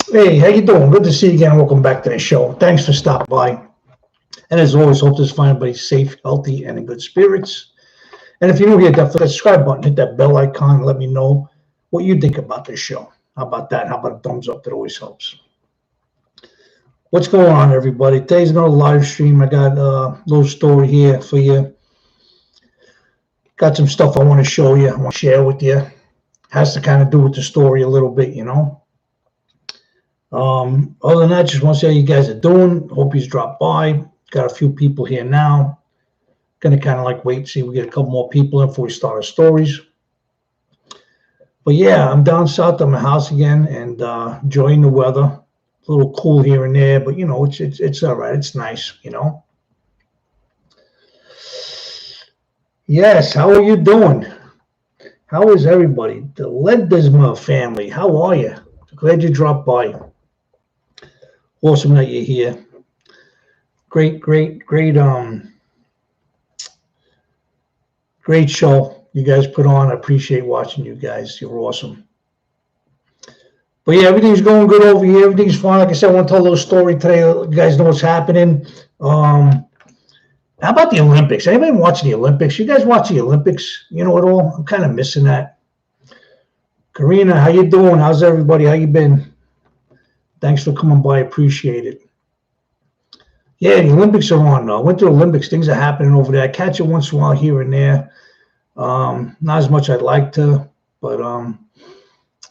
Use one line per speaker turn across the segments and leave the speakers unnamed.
Hey, how you doing? Good to see you again. Welcome back to the show. Thanks for stopping by. And as always, hope this find everybody safe, healthy, and in good spirits. And if you're new here, definitely hit that subscribe button, hit that bell icon, let me know what you think about this show. How about that? How about a thumbs up? That always helps. What's going on, everybody? Today's another live stream. I got a little story here for you. Got some stuff I want to show you. I want to share with you. Has to kind of do with the story a little bit, you know. Other than that, just want to see how you guys are doing. Hope you've dropped by. Got a few people here now. Gonna kind of like wait and see if we get a couple more people in before we start our stories. But yeah, I'm down south at my house again and enjoying the weather. A little cool here and there, but you know, it's all right. It's nice, you know. Yes, how are you doing? How is everybody? The Ledesma family, how are you? Glad you dropped by. Awesome that you're here. Great show you guys put on. I appreciate watching you guys. You're awesome. But yeah, everything's going good over here. Everything's fine. Like I said, I want to tell a little story today. You guys know what's happening. How about the Olympics? Anybody watching the Olympics? You guys watch the Olympics? You know at all? I'm kind of missing that. Karina, how you doing? How's everybody? How you been? Thanks for coming by. Appreciate it. Yeah, the Olympics are on. Winter Olympics, things are happening over there. I catch it once in a while here and there. Not as much I'd like to, but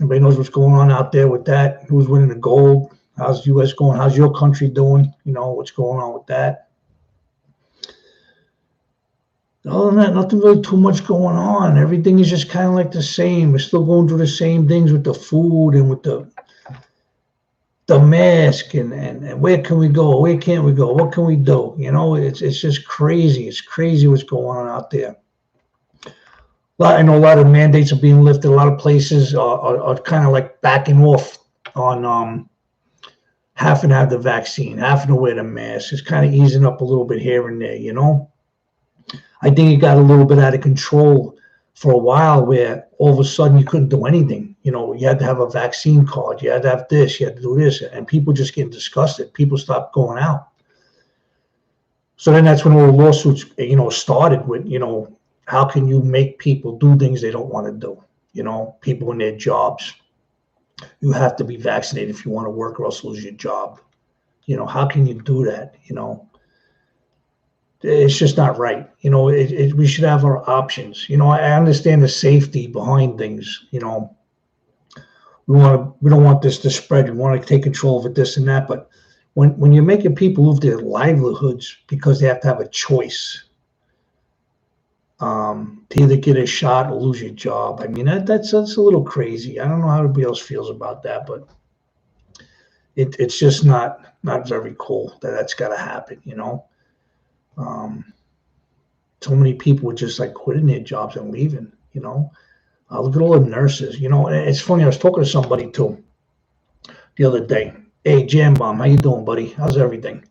everybody knows what's going on out there with that. Who's winning the gold? How's the U.S. going? How's your country doing? You know, what's going on with that? Other than that, nothing really too much going on. Everything is just kind of like the same. We're still going through the same things with the food and with the mask and where can we go? Where can't we go? What can we do? You know, it's just crazy. It's crazy what's going on out there. I know a lot of mandates are being lifted. A lot of places are kind of like backing off on having to have the vaccine, having to wear the mask. It's kind of easing up a little bit here and there, you know. I think it got a little bit out of control for a while where all of a sudden you couldn't do anything. You know, you had to have a vaccine card. You had to have this. You had to do this. And people just getting disgusted. People stopped going out. So then that's when all the lawsuits, you know, started with, you know, how can you make people do things they don't want to do? You know, people in their jobs. You have to be vaccinated if you want to work or else lose your job. You know, how can you do that? You know, it's just not right. You know, we should have our options. You know, I understand the safety behind things. You know, we don't want this to spread. We want to take control of it, this and that. But when you're making people lose their livelihoods because they have to have a choice to either get a shot or lose your job, I mean that's a little crazy. I don't know how everybody else feels about that, but it's just not very cool that that's got to happen. You know. So many people were just like quitting their jobs and leaving, you know. Look at all the nurses, you know. It's funny, I was talking to somebody too the other day. Hey, Jam Bomb, how you doing, buddy? How's everything?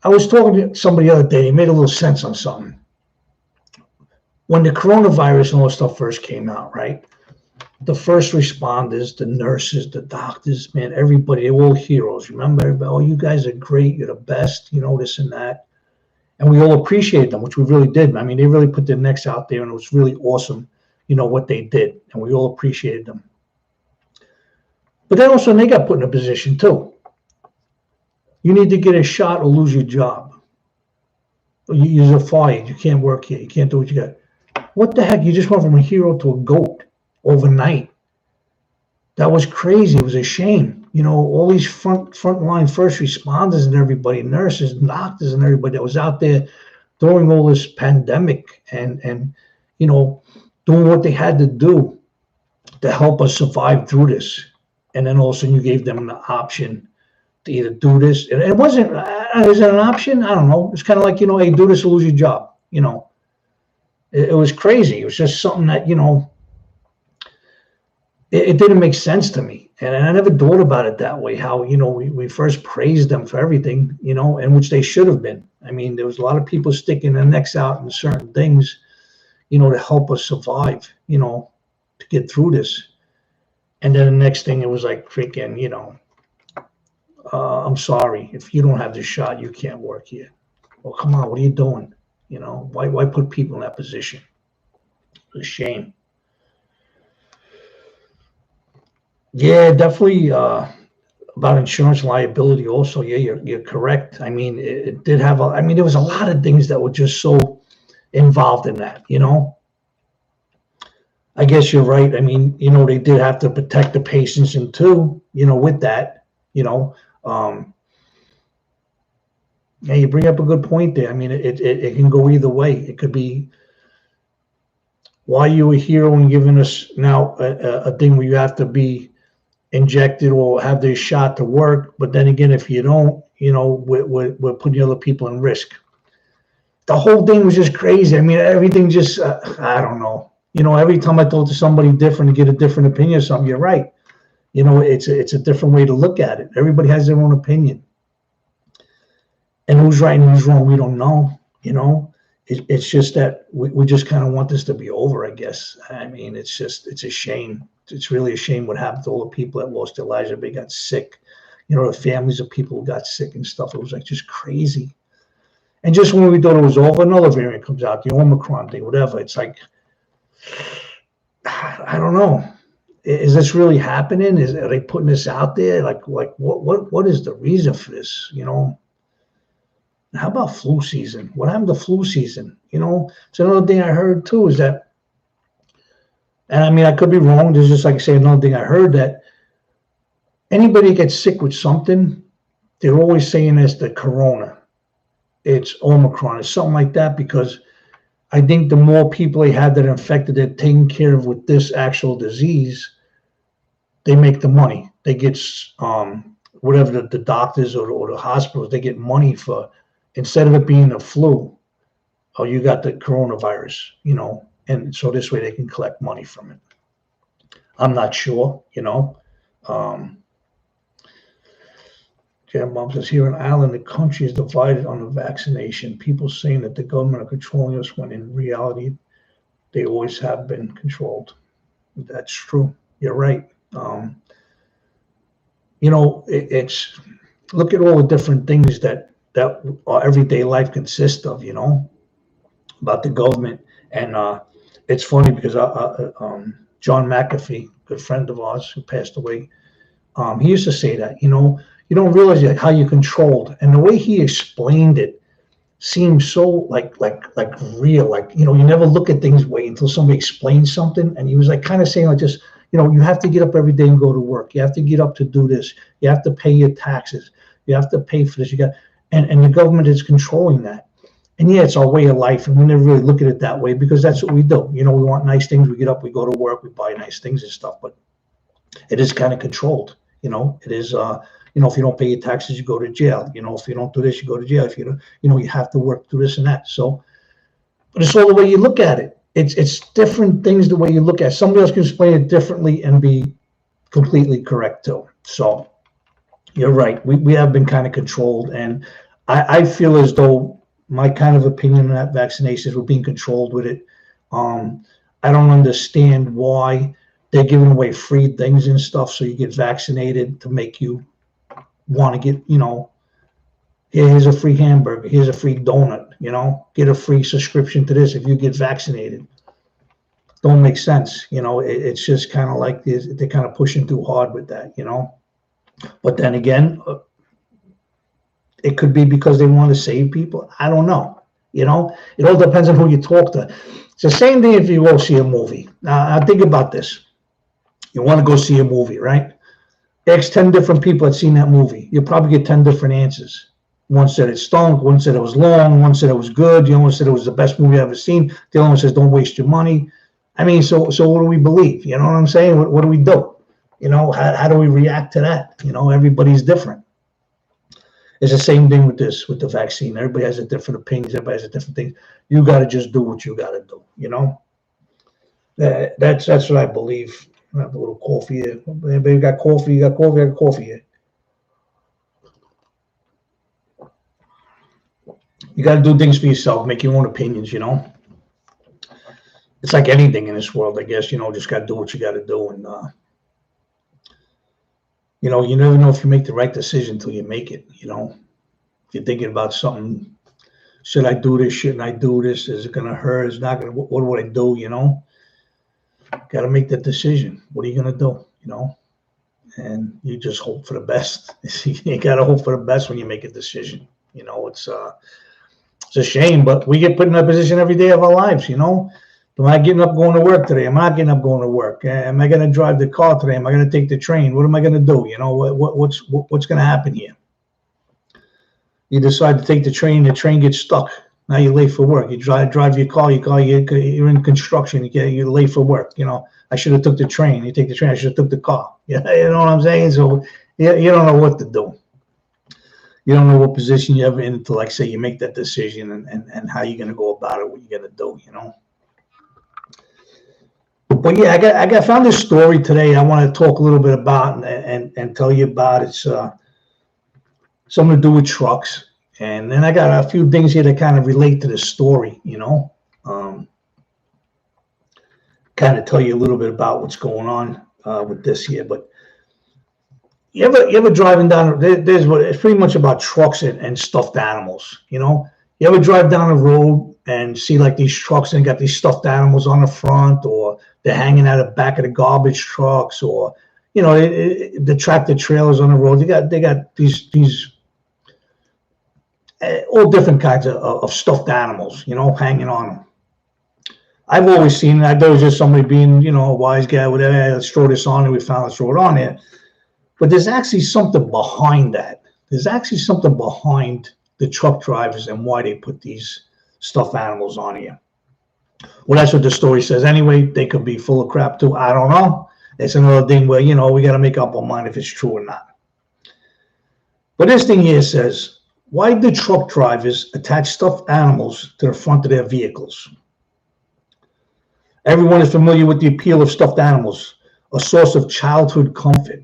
I was talking to somebody the other day. He made a little sense on something. When the coronavirus and all this stuff first came out, right? The first responders, the nurses, the doctors, man, everybody, they were all heroes. Remember, everybody, oh, you guys are great. You're the best, you know, this and that. And we all appreciated them, which we really did. I mean, they really put their necks out there, and it was really awesome, you know, what they did. And we all appreciated them. But then also they got put in a position, too. You need to get a shot or lose your job. You're fired. You can't work here. You can't do what you got. What the heck? You just went from a hero to a goat overnight. That was crazy. It was a shame. You know, all these frontline first responders and everybody, nurses, and doctors and everybody that was out there during all this pandemic and you know, doing what they had to do to help us survive through this. And then all of a sudden you gave them the option to either do this. And it wasn't, is it an option? I don't know. It's kind of like, you know, hey, do this or lose your job. You know, it was crazy. It was just something that, you know, it didn't make sense to me. And I never thought about it that way, how, you know, we first praised them for everything, you know, and which they should have been. I mean, there was a lot of people sticking their necks out in certain things, you know, to help us survive, you know, to get through this. And then the next thing, it was like freaking, I'm sorry, if you don't have the shot, you can't work here. Well, come on, what are you doing? Why put people in that position? It's a shame. Yeah, definitely. About insurance liability also, yeah, you're correct. I mean, it did have I mean, there was a lot of things that were just so involved in that. I guess you're right. I mean, they did have to protect the patients, and too, with that, you know, um, yeah, you bring up a good point there. I mean, it can go either way. It could be why you a hero and giving us now a thing where you have to be injected or have this shot to work. But then again, if you don't, we're putting other people in risk. The whole thing was just crazy. I mean, everything just, I don't know. Every time I talk to somebody different and get a different opinion of something, you're right. It's a different way to look at it. Everybody has their own opinion. And who's right and who's wrong, we don't know. It's just that we just kind of want this to be over, I guess. I mean, it's a shame. It's really a shame what happened to all the people that lost their lives. Everybody got sick. The families of people who got sick and stuff. It was like just crazy. And just when we thought it was over, another variant comes out, the Omicron thing, whatever. It's like, I don't know. Is this really happening? Are they putting this out there? Like what is the reason for this? How about flu season? What happened to flu season? It's another thing I heard too is that, and I mean, I could be wrong. There's just like I say, another thing I heard that anybody gets sick with something, they're always saying it's the corona. It's Omicron. It's something like that because I think the more people they have that are infected, they're taken care of with this actual disease, they make the money. They get whatever the doctors or the hospitals, they get money for, instead of it being the flu, oh, you got the coronavirus, and so this way they can collect money from it. I'm not sure, Jan Bob says, here in Ireland, the country is divided on the vaccination. People saying that the government are controlling us when in reality, they always have been controlled. That's true. You're right. It's look at all the different things that our everyday life consists of, about the government. And it's funny because John McAfee, good friend of ours who passed away, he used to say that, you don't realize how you're controlled. And the way he explained it seems so like real. Like, you never look at things way until somebody explains something. And he was like kind of saying like just, you have to get up every day and go to work. You have to get up to do this. You have to pay your taxes. You have to pay for this. And the government is controlling that. And yeah, it's our way of life. And we never really look at it that way because that's what we do. We want nice things. We get up, we go to work, we buy nice things and stuff. But it is kind of controlled. It is, if you don't pay your taxes, you go to jail. If you don't do this, you go to jail. If you don't, you have to work through this and that. So, but it's all the way you look at it. It's different things the way you look at it. Somebody else can explain it differently and be completely correct too. So you're right. We have been kind of controlled. And I feel as though my kind of opinion on that vaccinations, we're being controlled with it. I don't understand why they're giving away free things and stuff. So you get vaccinated to make you want to get, here's a free hamburger, here's a free donut, get a free subscription to this if you get vaccinated. Don't make sense. It's just kind of like they're kind of pushing too hard with that, But then again, it could be because they want to save people. I don't know. It all depends on who you talk to. It's the same thing if you go see a movie. Now, think about this. You want to go see a movie, right? Ask 10 different people that seen that movie. You'll probably get 10 different answers. One said it stunk. One said it was long. One said it was good. The other one said it was the best movie I've ever seen. The other one says, don't waste your money. I mean, so what do we believe? You know what I'm saying? What do we do? How do we react to that? Everybody's different. It's the same thing with the vaccine. Everybody has a different opinions. Everybody has a different thing. You got to just do what you got to do. That's what I believe. I have a little coffee here. Anybody got coffee? You got coffee? I got coffee here. You got to do things for yourself. Make your own opinions. It's like anything in this world, I guess. Just got to do what you got to do, and You know, you never know if you make the right decision until you make it. You know, if you're thinking about something, should I do this? Shouldn't I do this? Is it going to hurt? Is it not going to? What would I do? You know, got to make that decision. What are you going to do? You know, and you just hope for the best. You got to hope for the best when you make a decision. You know, it's a shame, but we get put in that position every day of our lives. You know, am I getting up going to work today? Am I getting up going to work? Am I going to drive the car today? Am I going to take the train? What am I going to do? You know, what's going to happen here? You decide to take the train gets stuck. Now you're late for work. You drive your car, you're in construction, you're late for work. You know, I should have took the train. You take the train, I should have took the car. You know what I'm saying? So you don't know what to do. You don't know what position you're ever in until, like, say, you make that decision and how you're going to go about it, what you're going to do, you know. But yeah, I found this story today I want to talk a little bit about and tell you about. It's something to do with trucks. And then I got a few things here that kind of relate to the story, you know. Kind of tell you a little bit about what's going on with this here. But you ever driving down? It's pretty much about trucks and stuffed animals, you know. You ever drive down a road and see like these trucks and got these stuffed animals on the front, or they're hanging out the back of the garbage trucks, or you know, the tractor trailers on the road. They got these all different kinds of stuffed animals, you know, hanging on them. I've always seen it. I thought it was just somebody being, you know, a wise guy, whatever. Hey, let's throw this on, and we found let's throw it on there. But there's actually something behind that. There's actually something behind the truck drivers and why they put these stuffed animals on here. Well, that's what the story says. Anyway, they could be full of crap too. I don't know. It's another thing where, you know, we got to make up our mind if it's true or not. But this thing here says, why do truck drivers attach stuffed animals to the front of their vehicles? Everyone is familiar with the appeal of stuffed animals, a source of childhood comfort.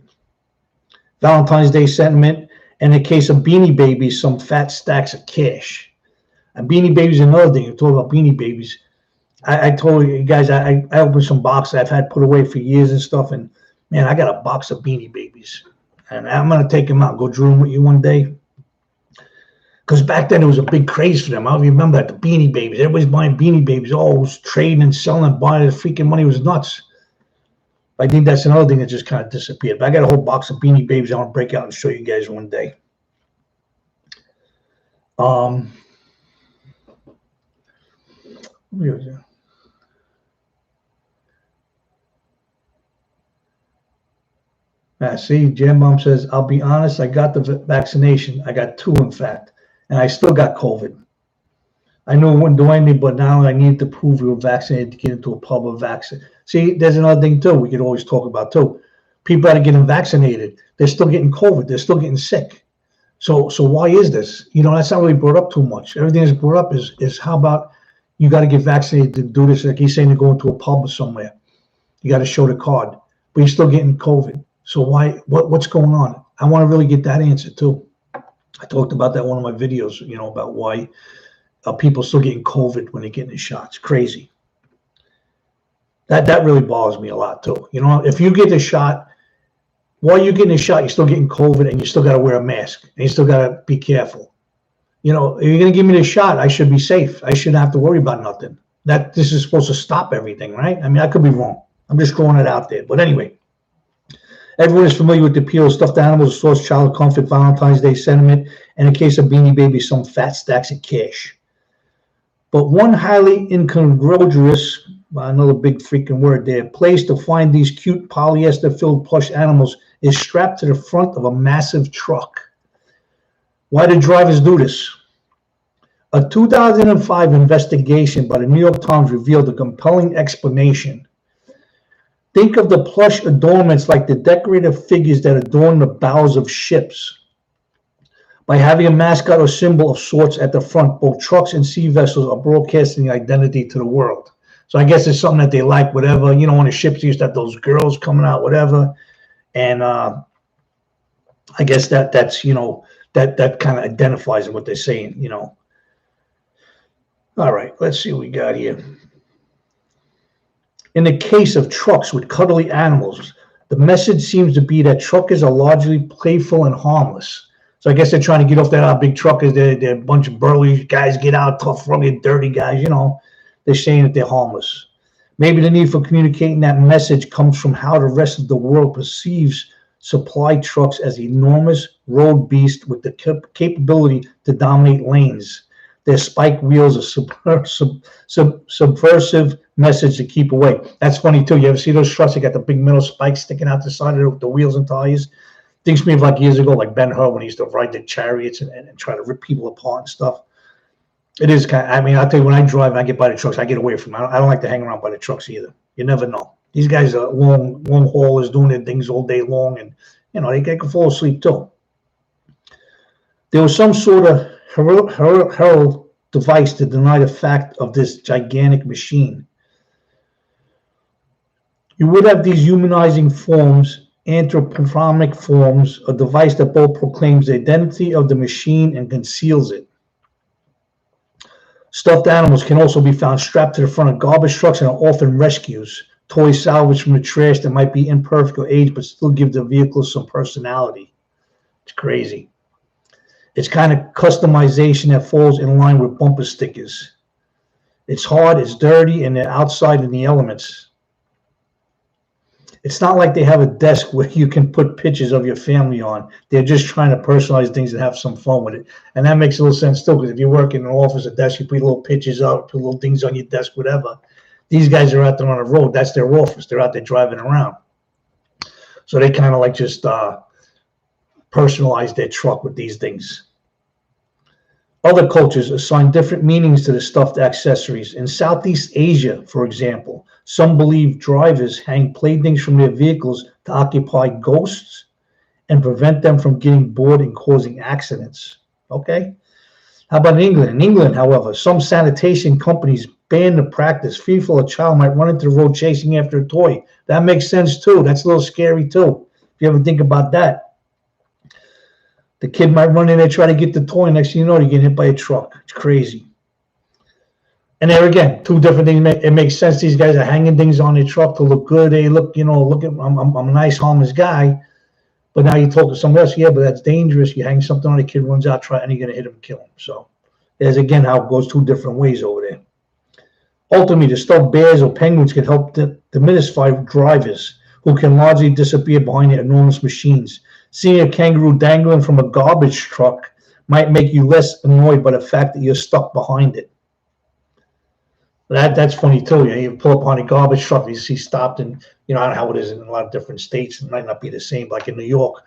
Valentine's Day sentiment, and in the case of Beanie Babies, some fat stacks of cash. And Beanie Babies is another thing. I talk about Beanie Babies. I told you guys, I opened some boxes I've had put away for years and stuff, and man, I got a box of Beanie Babies. And I'm going to take them out and go dream them with you one day. Because back then, it was a big craze for them. I remember that, the Beanie Babies. Everybody's buying Beanie Babies. Oh, it was trading and selling and buying. The freaking money was nuts. I think that's another thing that just kind of disappeared. But I got a whole box of Beanie Babies I want to break out and show you guys one day. Where is it? See, Jam Bomb says, I'll be honest, I got the vaccination. I got 2, in fact, and I still got COVID. I know it wouldn't do anything, but now I need to prove you were vaccinated to get into a pub of vaccine. See, there's another thing, too, we could always talk about, too. People that are getting vaccinated, they're still getting COVID. They're still getting sick. So why is this? You know, that's not really brought up too much. Everything that's brought up is how about you got to get vaccinated to do this? Like he's saying, to go into a pub or somewhere. You got to show the card, but you're still getting COVID. So why? What's going on? I want to really get that answer too. I talked about that in one of my videos, you know, about why people still getting COVID when they're getting the shots. Crazy. That really bothers me a lot too. You know, if you get the shot, while you're getting the shot, you're still getting COVID, and you still got to wear a mask, and you still got to be careful. You know, if you're going to give me the shot, I should be safe. I shouldn't have to worry about nothing. This is supposed to stop everything, right? I mean, I could be wrong. I'm just throwing it out there. But anyway. Everyone is familiar with the appeal of stuffed animals, source childhood comfort, Valentine's Day sentiment, and in the case of Beanie Babies, some fat stacks of cash. But one highly incongruous, another big freaking word there, place to find these cute polyester-filled plush animals is strapped to the front of a massive truck. Why do drivers do this? A 2005 investigation by the New York Times revealed a compelling explanation. Think of the plush adornments like the decorative figures that adorn the bows of ships. By having a mascot or symbol of sorts at the front, both trucks and sea vessels are broadcasting identity to the world. So I guess it's something that they like, whatever. You know, on the ships, you used to have those girls coming out, whatever. And I guess that's, you know, that kind of identifies what they're saying, you know. All right, let's see what we got here. In the case of trucks with cuddly animals, The message seems to be that truckers are largely playful and harmless. So I guess they're trying to get off that big truckers. They're a bunch of burly guys, get out, tough, rugged, dirty guys. They're saying that they're harmless. Maybe the need for communicating that message comes from how the rest of the world perceives supply trucks as enormous road beasts with the capability to dominate lanes. Their spike wheels a subversive message to keep away. That's funny too. You ever see those trucks that got the big metal spikes sticking out the side of the wheels and tires? Thinks me of like years ago, like Ben-Hur when he used to ride the chariots and try to rip people apart and stuff. It is kind of, I mean, I'll tell you, when I drive and I get by the trucks, I get away from them. I don't like to hang around by the trucks either. You never know. These guys are long haulers doing their things all day long, and they can fall asleep too. There was some sort of herald device to deny the fact of this gigantic machine. You would have these humanizing forms, anthropomorphic forms, a device that both proclaims the identity of the machine and conceals it. Stuffed animals can also be found strapped to the front of garbage trucks and are often rescues. Toys salvaged from the trash that might be imperfect or aged but still give the vehicle some personality. It's crazy. It's kind of customization that falls in line with bumper stickers. It's hard, it's dirty, and they're outside in the elements. It's not like they have a desk where you can put pictures of your family on. They're just trying to personalize things and have some fun with it. And that makes a little sense too, because if you work in an office, a desk, you put little pictures up, put little things on your desk, whatever. These guys are out there on the road. That's their office. They're out there driving around. So they kind of like just personalize their truck with these things. Other cultures assign different meanings to the stuffed accessories. In Southeast Asia, for example, some believe drivers hang playthings from their vehicles to occupy ghosts and prevent them from getting bored and causing accidents. Okay? How about in England? In England, however, some sanitation companies ban the practice. Fearful a child might run into the road chasing after a toy. That makes sense too. That's a little scary too, if you ever think about that. The kid might run in there, try to get the toy. Next thing you know, you get hit by a truck. It's crazy. And there again, two different things. It makes sense. These guys are hanging things on their truck to look good. They look, look at, I'm a nice, harmless guy. But now you talk to somebody else. Yeah, but that's dangerous. You hang something on a kid, runs out, and you're going to hit him and kill him. So there's again how it goes two different ways over there. Ultimately, the stuffed bears or penguins can help demystify drivers who can largely disappear behind their enormous machines. Seeing a kangaroo dangling from a garbage truck might make you less annoyed by the fact that you're stuck behind it. That's funny too. You pull up on a garbage truck, you see stopped, and I don't know how it is in a lot of different states. It might not be the same. Like in New York,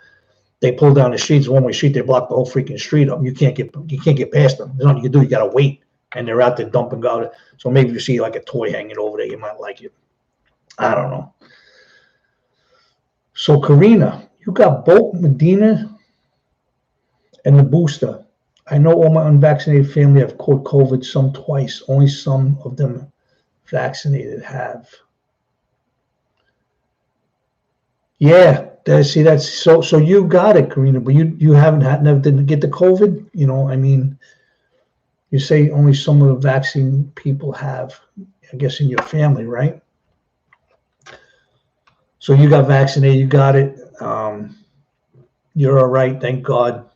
they pull down the streets, one-way street, they block the whole freaking street up. You can't get past them. There's nothing you can do. You got to wait, and they're out there dumping garbage. So maybe you see like a toy hanging over there, you might like it. I don't know. So Karina, you got both Medina and the booster. I know all my unvaccinated family have caught COVID, some twice. Only some of them vaccinated have. Yeah, that's so you got it, Karina, but you never didn't get the COVID. I mean, you say only some of the vaccine people have, I guess, in your family, right? So you got vaccinated, you got it. You're all right, thank God.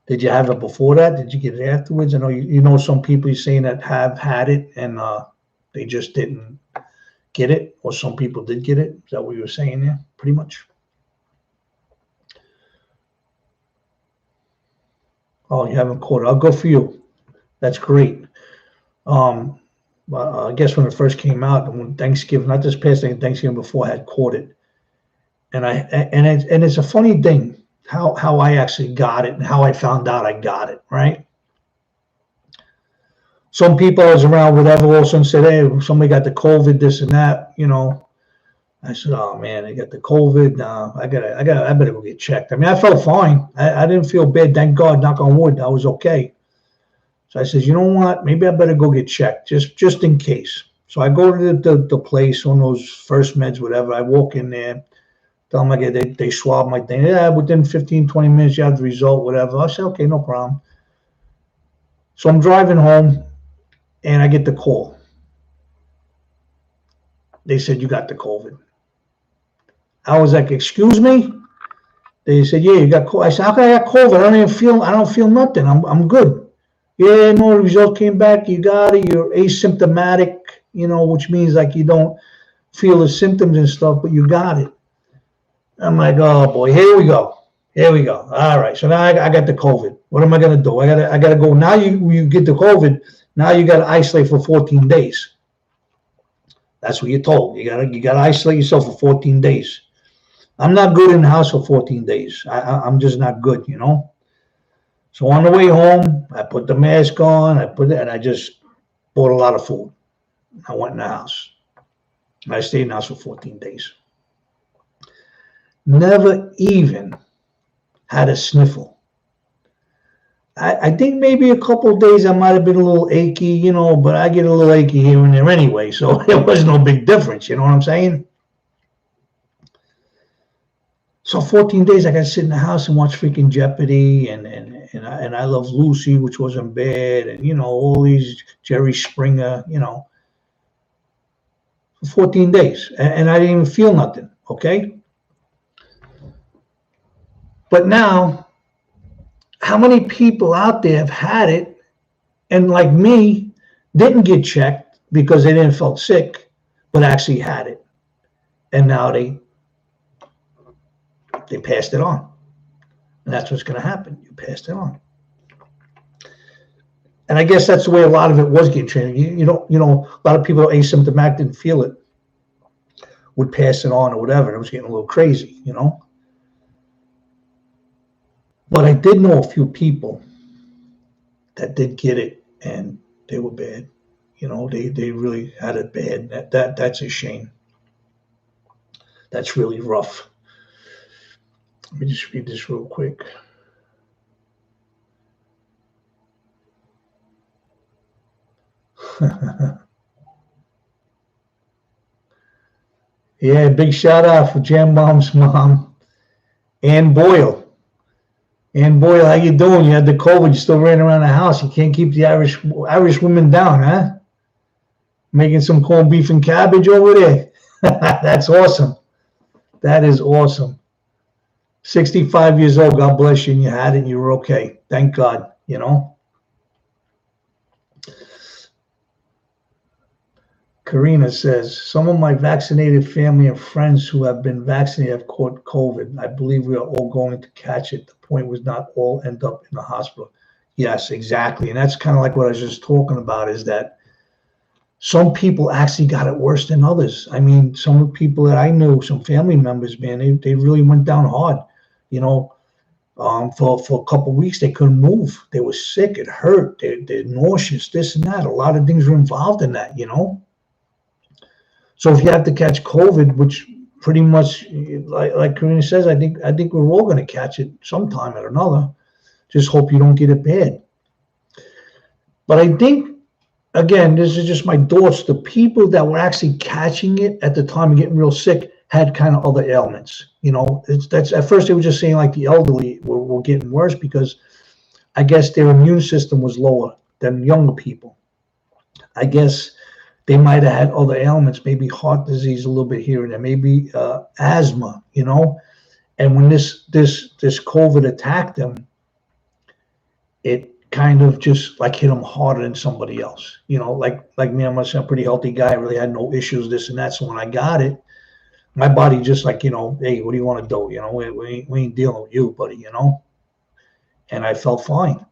Did you have it before that? Did you get it afterwards? I know you know some people you're saying that have had it and they just didn't get it, or some people did get it. Is that what you were saying there? Pretty much. Oh, you haven't caught it. I'll go for you. That's great. I guess when it first came out, when Thanksgiving, not this past Thanksgiving before, I had caught it, and it's a funny thing how I actually got it and how I found out I got it. Right. Some people I was around, whatever, all of a sudden said, "Hey, somebody got the COVID, this and that." I said, "Oh man, I got the COVID. I better go get checked." I mean, I felt fine. I didn't feel bad. Thank God, knock on wood, I was okay. So I said, you know what? Maybe I better go get checked just in case. So I go to the place on those first meds, whatever. I walk in there, tell them they swab my thing. Yeah, within 15, 20 minutes, you have the result, whatever. I said, okay, no problem. So I'm driving home, and I get the call. They said, you got the COVID. I was like, excuse me? They said, yeah, you got COVID. I said, how can I got COVID? I don't feel nothing. I'm good. Yeah, no, the result came back. You got it. You're asymptomatic, which means like you don't feel the symptoms and stuff, but you got it. I'm like, oh boy, here we go. Here we go. All right. So now I got the COVID. What am I gonna do? I gotta go. Now you get the COVID. Now you gotta isolate for 14 days. That's what you're told. You gotta isolate yourself for 14 days. I'm not good in the house for 14 days. I'm just not good, So on the way home, I put the mask on. And I just bought a lot of food. I went in the house. I stayed in the house for 14 days. Never even had a sniffle. I think maybe a couple of days I might have been a little achy, but I get a little achy here and there anyway, so it was no big difference, you know what I'm saying? So 14 days I got to sit in the house and watch freaking Jeopardy and I Love Lucy, which wasn't bad, and all these Jerry Springer, for 14 days, and I didn't even feel nothing, okay? But now, how many people out there have had it and, like me, didn't get checked because they didn't feel sick, but actually had it, and now they passed it on, and that's what's going to happen. You passed it on, and I guess that's the way a lot of it was getting treated. A lot of people asymptomatic didn't feel it, would pass it on or whatever. And it was getting a little crazy, But I did know a few people that did get it, and they were bad. They really had it bad. That's a shame. That's really rough. Let me just read this real quick. Yeah, big shout out for Jam Bomb's mom, Ann Boyle. Ann Boyle, how you doing? You had the COVID. You still ran around the house. You can't keep the Irish women down, huh? Making some corned beef and cabbage over there. That's awesome. That is awesome. 65 years old. God bless you. And you had it and you were okay. Thank God, Karina says, some of my vaccinated family and friends who have been vaccinated have caught COVID. I believe we are all going to catch it. The point was not all end up in the hospital. Yes, exactly. And that's kind of like what I was just talking about, is that some people actually got it worse than others. I mean, some people that I knew, some family members, man, they really went down hard. For a couple of weeks, they couldn't move. They were sick. It hurt. They're nauseous, this and that. A lot of things were involved in that, So if you have to catch COVID, which pretty much, like Karina says, I think we're all going to catch it sometime or another. Just hope you don't get it bad. But I think, again, this is just my thoughts. The people that were actually catching it at the time of getting real sick had kind of other ailments. That's at first they were just saying like the elderly were getting worse because I guess their immune system was lower than younger people. I guess they might have had other ailments, maybe heart disease a little bit here and there, maybe asthma, And when this COVID attacked them, it kind of just like hit them harder than somebody else. Like me, I'm a pretty healthy guy. I really had no issues, this and that. So when I got it, my body just like, hey, what do you want to do? We ain't dealing with you, buddy, And I felt fine.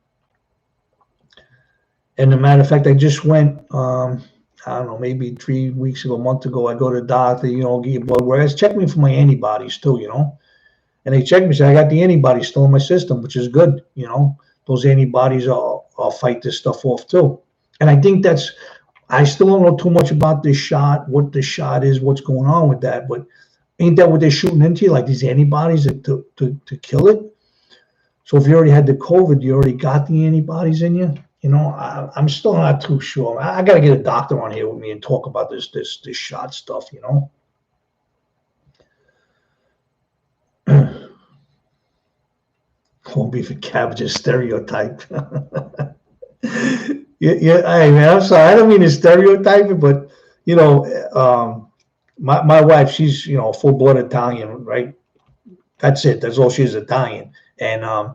And as a matter of fact, I just went, I don't know, maybe 3 weeks ago, a month ago, I go to the doctor, get your blood work. Check me for my antibodies too, And they checked me, say I got the antibodies still in my system, which is good, Those antibodies will fight this stuff off too. And I think I still don't know too much about this shot, what the shot is, what's going on with that, but ain't that what they're shooting into you, like these antibodies to kill it? So if you already had the COVID, you already got the antibodies in you? I'm still not too sure. I got to get a doctor on here with me and talk about this shot stuff, Corned beef and cabbage is stereotype. Yeah, hey man, I'm sorry. I don't mean to stereotype it, but my wife, she's, you know, full-blood Italian, right? That's it. That's all she is, Italian. And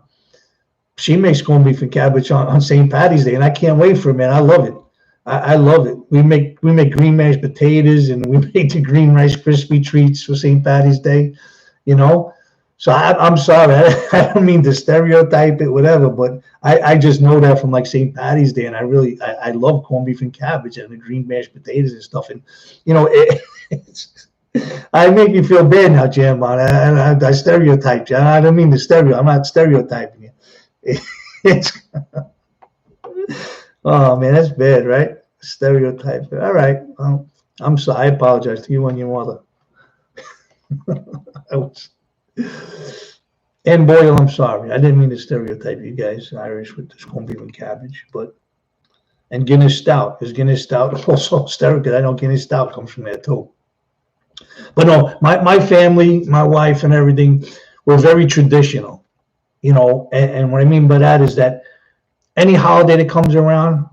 she makes corned beef and cabbage on St. Patty's Day, and I can't wait for it, man. I love it. I love it. We make green mashed potatoes, and we make the green rice crispy treats for St. Patty's Day, you know. So I'm sorry, I don't mean to stereotype it, whatever, but I just know that from like St. Patty's Day, and I love corned beef and cabbage and the green mashed potatoes and stuff, and you know I make you feel bad now, Jam. I stereotyped you. I don't mean to I'm not stereotyping you. It's oh man, that's bad, right? Stereotype. All right. Well, I'm sorry. I apologize to you and your mother. And Boyle, I'm sorry. I didn't mean to stereotype you guys, Irish, with this corned beef and cabbage, and Guinness Stout. Is Guinness Stout also stereotype? I know Guinness Stout comes from there too. But no, my family, my wife, and everything, we're very traditional, you know. And what I mean by that is that any holiday that comes around,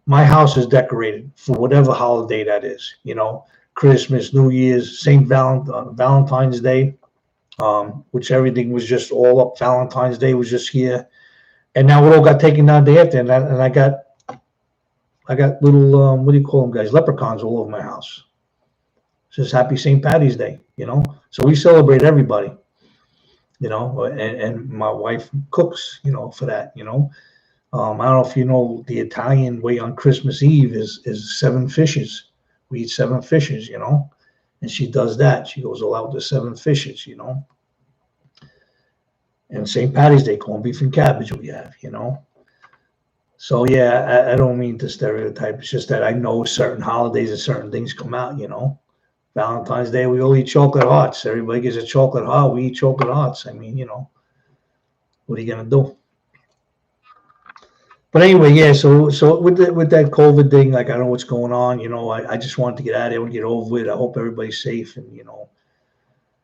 my house is decorated for whatever holiday that is, you know, Christmas, New Year's, Valentine's Day, which everything was just all up. Valentine's Day was just here, and now it all got taken down the day after, and I got little what do you call them, guys? Leprechauns all over my house. It says Happy St. Patty's Day, you know. So we celebrate everybody, you know, and my wife cooks, you know, for that, you know. I don't know if you know, the Italian way on Christmas Eve is 7 fishes. We eat 7 fishes, you know, and she does that. She goes all out to 7 fishes, you know. And St. Patty's Day, corned beef and cabbage we have, you know. So yeah, I don't mean to stereotype. It's just that I know certain holidays and certain things come out, you know. Valentine's Day, we all eat chocolate hearts. Everybody gets a chocolate heart. We eat chocolate hearts. I mean, you know, what are you gonna do? But anyway, yeah. So with that COVID thing, like, I don't know what's going on. You know, I just wanted to get out of there and get over with. I hope everybody's safe, and you know,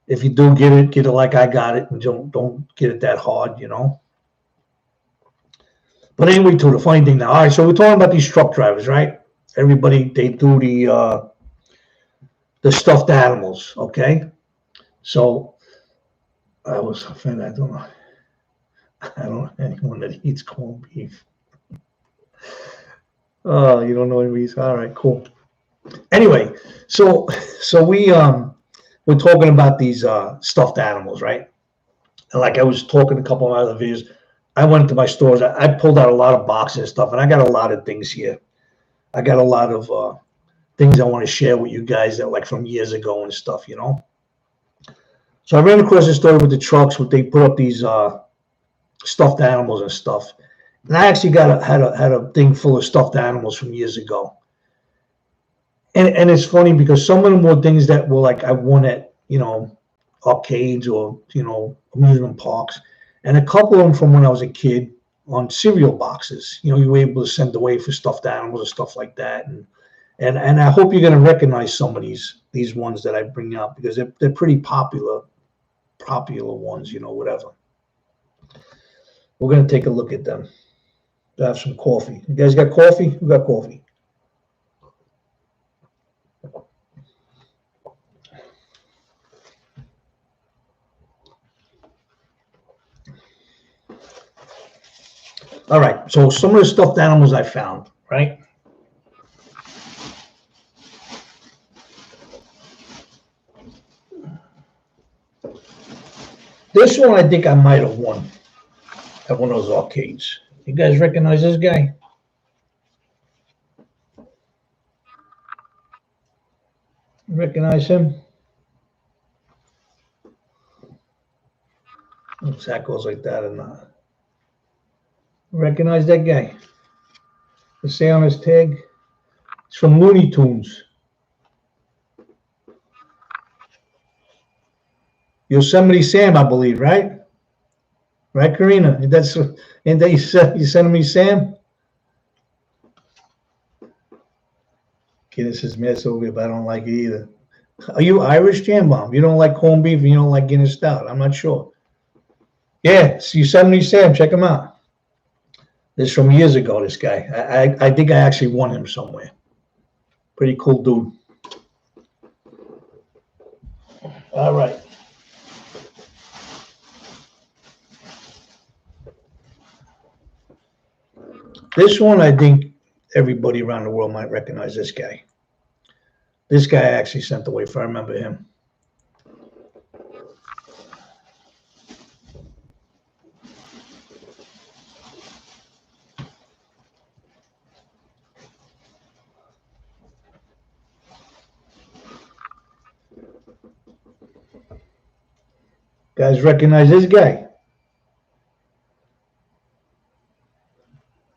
if you do get it like I got it, and don't get it that hard, you know. But anyway, too, the funny thing now. All right, so we're talking about these truck drivers, right? Everybody, they do the stuffed animals, okay? So I was offended. I don't know anyone that eats corned beef. Oh, you don't know what it means? All right, cool. Anyway, so we're talking about these stuffed animals, right? And like I was talking a couple of other videos, I went to my stores. I pulled out a lot of boxes and stuff, and I got a lot of things here. I got a lot of things I want to share with you guys that, like, from years ago and stuff, you know. So I ran across this story with the trucks, where they put up these stuffed animals and stuff. And I actually had a thing full of stuffed animals from years ago. And it's funny because some of them were things that were like I won at, you know, arcades or, you know, amusement parks. And a couple of them from when I was a kid on cereal boxes. You know, you were able to send away for stuffed animals and stuff like that. And I hope you're going to recognize some of these ones that I bring up, because they're pretty popular ones, you know, whatever. We're going to take a look at them. Have some coffee. You guys got coffee? Who got coffee? All right. So some of the stuffed animals I found, right? This one I think I might have won at one of those arcades. You guys recognize this guy? Recognize him? If that goes like that or not. Recognize that guy? The say on his tag? It's from Looney Tunes. Yosemite Sam, I believe, right? Right, Karina? And that Yosemite Sam? Okay, this is mess over here, but I don't like it either. Are you Irish, Jam Bomb? You don't like corned beef and you don't like Guinness Stout? I'm not sure. Yeah, it's Yosemite Sam. Check him out. This is from years ago, this guy. I think I actually won him somewhere. Pretty cool dude. All right. This one, I think everybody around the world might recognize this guy. This guy I actually sent away for. I remember him. Guys recognize this guy?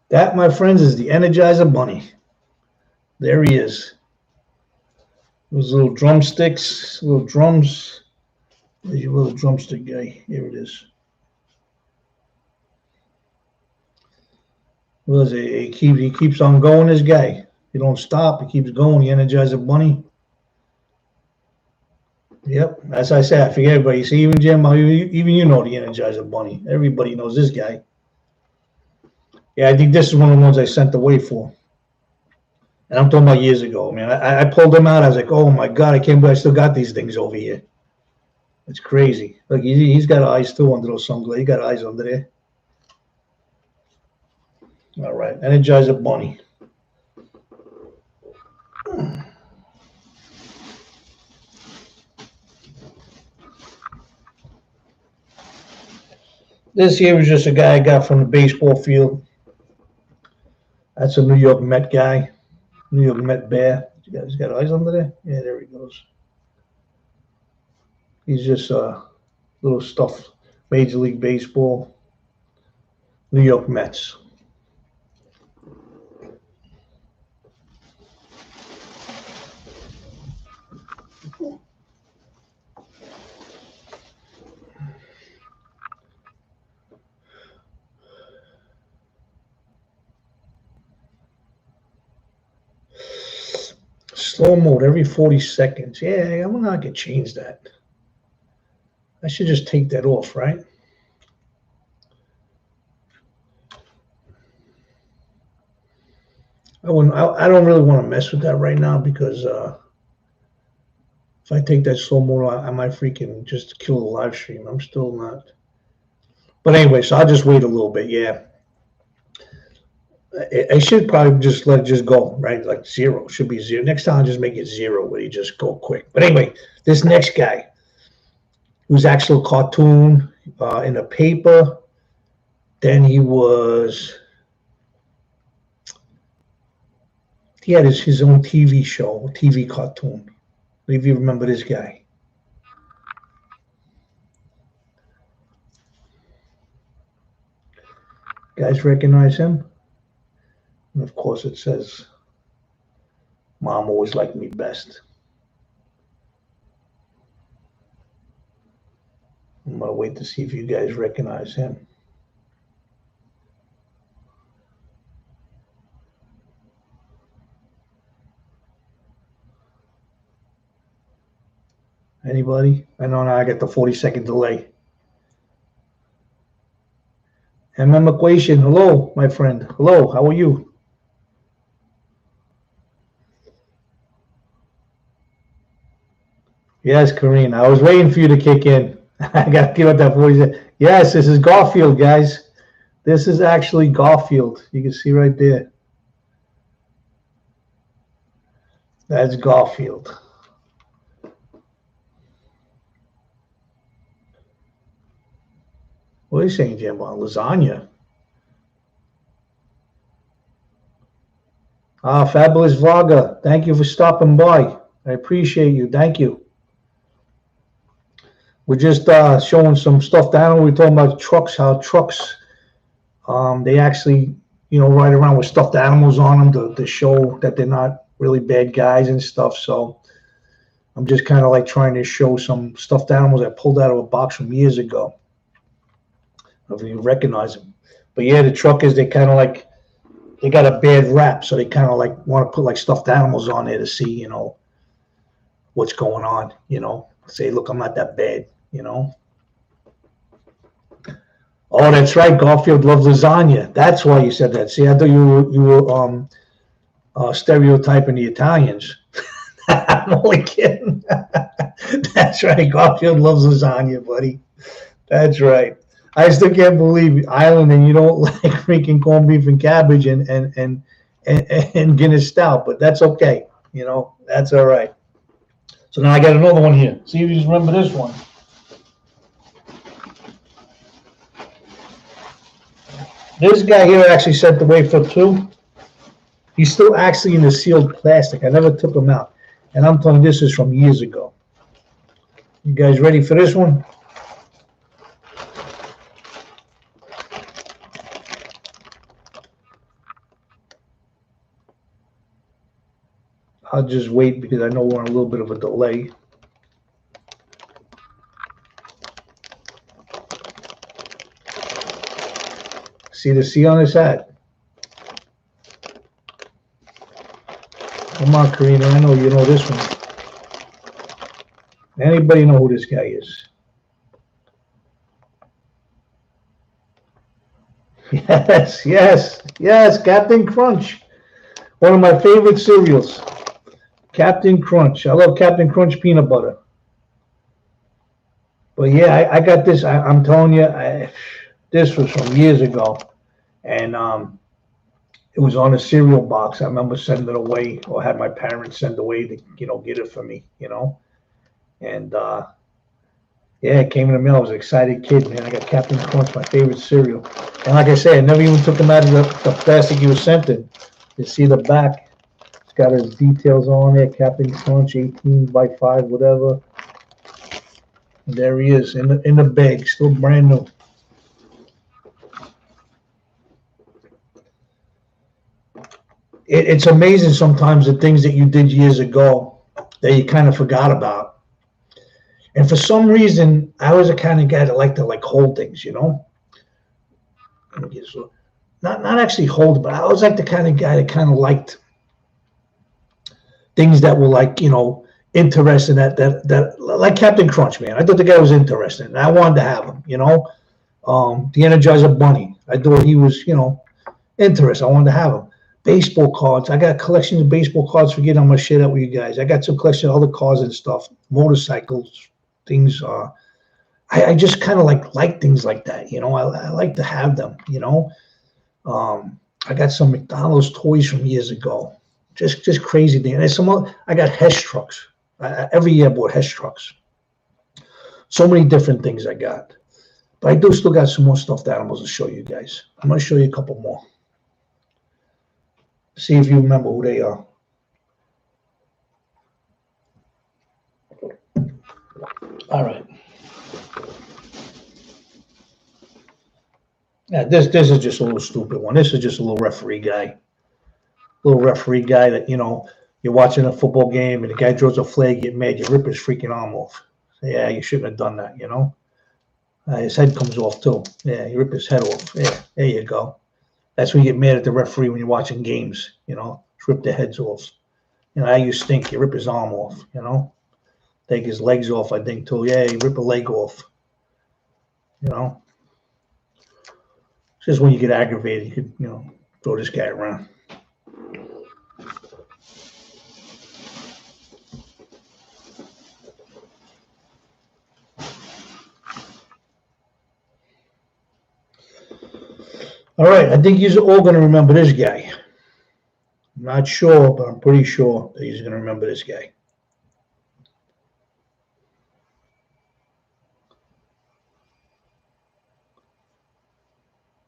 That, my friends, is the Energizer Bunny. There he is. Those little drumsticks, little drums. There's your little drumstick guy. Here it is. Well, he keeps on going, this guy. He don't stop. He keeps going. The Energizer Bunny. Yep, as I said, I forget everybody. See, even Jim, even you know the Energizer Bunny. Everybody knows this guy. Yeah, I think this is one of the ones I sent away for. And I'm talking about years ago. Man, I pulled them out. I was like, oh my God, I can't believe I still got these things over here. It's crazy. Look, he's got eyes too under those sunglasses. He got eyes under there. All right, Energizer Bunny. This here was just a guy I got from the baseball field. That's a New York Met guy. New York Met bear. He's got eyes under there? Yeah, there he goes. He's just a little stuffed Major League Baseball. New York Mets. Slow mode every 40 seconds. Yeah, I'm not gonna change that. I should just take that off, right? I don't really want to mess with that right now because if I take that slow mode, I might freaking just kill the live stream. I'm still not. But anyway, so I'll just wait a little bit. Yeah. I should probably just let it just go, right? Like 0 should be 0. Next time I'll just make it 0 where you just go quick. But anyway, this next guy, who's actually a cartoon in a paper. Then he had his own TV show, TV cartoon. If you remember this guy. Guys recognize him? And of course it says, Mom always liked me best. I'm going to wait to see if you guys recognize him. Anybody? I know now I get the 40-second delay. MM Equation, hello, my friend. Hello, how are you? Yes, Karine, I was waiting for you to kick in. I got to give it that 40. Yes, this is Garfield, guys. This is actually Garfield. You can see right there. That's Garfield. What are you saying, Jim? Lasagna? Fabulous Vlogger. Thank you for stopping by. I appreciate you. Thank you. We're just showing some stuffed animal. We're talking about trucks, how trucks, they actually, ride around with stuffed animals on them to show that they're not really bad guys and stuff. So I'm just kind of like trying to show some stuffed animals I pulled out of a box from years ago. I don't know if you recognize them. But yeah, the truckers, they kind of like, they got a bad rap. So they kind of like want to put like stuffed animals on there to see, what's going on, say, look, I'm not that bad. Oh, that's right. Garfield loved lasagna. That's why you said that. See, I thought you were stereotyping the Italians. I'm only kidding. That's right. Garfield loves lasagna, buddy. That's right. I still can't believe Island and you don't like freaking corned beef and cabbage and Guinness stout, but that's okay. That's all right. So now I got another one here. See if you remember this one. This guy here actually sent away for two. He's still actually in the sealed plastic. I never took him out. And I'm telling you, this is from years ago. You guys ready for this one? I'll just wait because I know we're on a little bit of a delay. See the C on his hat? Come on, Karina. I know you know this one. Anybody know who this guy is? Yes, yes, yes, Captain Crunch. One of my favorite cereals. Captain Crunch. I love Captain Crunch peanut butter. But yeah, I got this. I'm telling you, this was from years ago. And it was on a cereal box. I remember sending it away or had my parents send away to, get it for me, And yeah, it came in the mail. I was an excited kid, man. I got Captain Crunch, my favorite cereal. And like I said, I never even took him out of the plastic he was sent in. You see the back. It's got his details on it. Captain Crunch, 18 by 5, whatever. And there he is in the bag, still brand new. It's amazing sometimes the things that you did years ago that you kind of forgot about. And for some reason, I was the kind of guy that liked to hold things, Not actually hold, but I was like the kind of guy that kind of liked things that were interesting that like Captain Crunch, man. I thought the guy was interesting and I wanted to have him, the Energizer Bunny. I thought he was, interesting. I wanted to have him. Baseball cards. I got collections of baseball cards. Forget how much shit out with you guys. I got some collection of other cars and stuff, motorcycles, things. I just kind of like things like that. I like to have them. I got some McDonald's toys from years ago. Just crazy thing. And there's some other, I got Hess trucks. Every year I bought Hess trucks. So many different things I got. But I do still got some more stuffed animals to show you guys. I'm going to show you a couple more. See if you remember who they are. All right. Yeah, this is just a little stupid one. This is just a little referee guy. That, you're watching a football game and the guy throws a flag, you get mad, you rip his freaking arm off. Yeah, you shouldn't have done that, his head comes off too. Yeah, you rip his head off. Yeah, there you go. That's when you get mad at the referee when you're watching games, rip their heads off. How you stink, you rip his arm off, Take his legs off, I think, too. Yeah, you rip a leg off, It's just when you get aggravated, you could, throw this guy around. All right, I think you're all going to remember this guy. I'm not sure, but I'm pretty sure that he's going to remember this guy.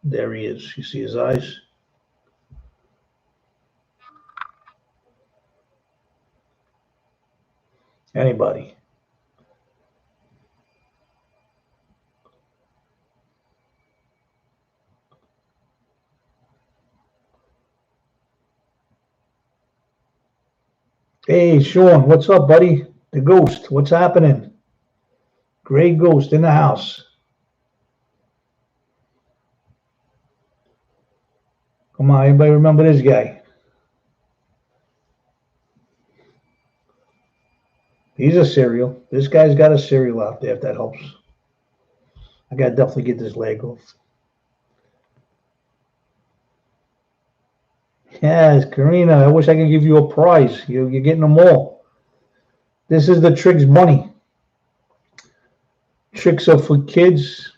There he is. You see his eyes? Anybody? Hey, Sean, what's up, buddy? The ghost, what's happening? Gray ghost in the house. Come on, anybody remember this guy? He's a cereal. This guy's got a cereal out there, if that helps. I got to definitely get this leg off. Yes, Karina, I wish I could give you a prize. You're getting them all. This is the Tricks Bunny. Tricks are for kids.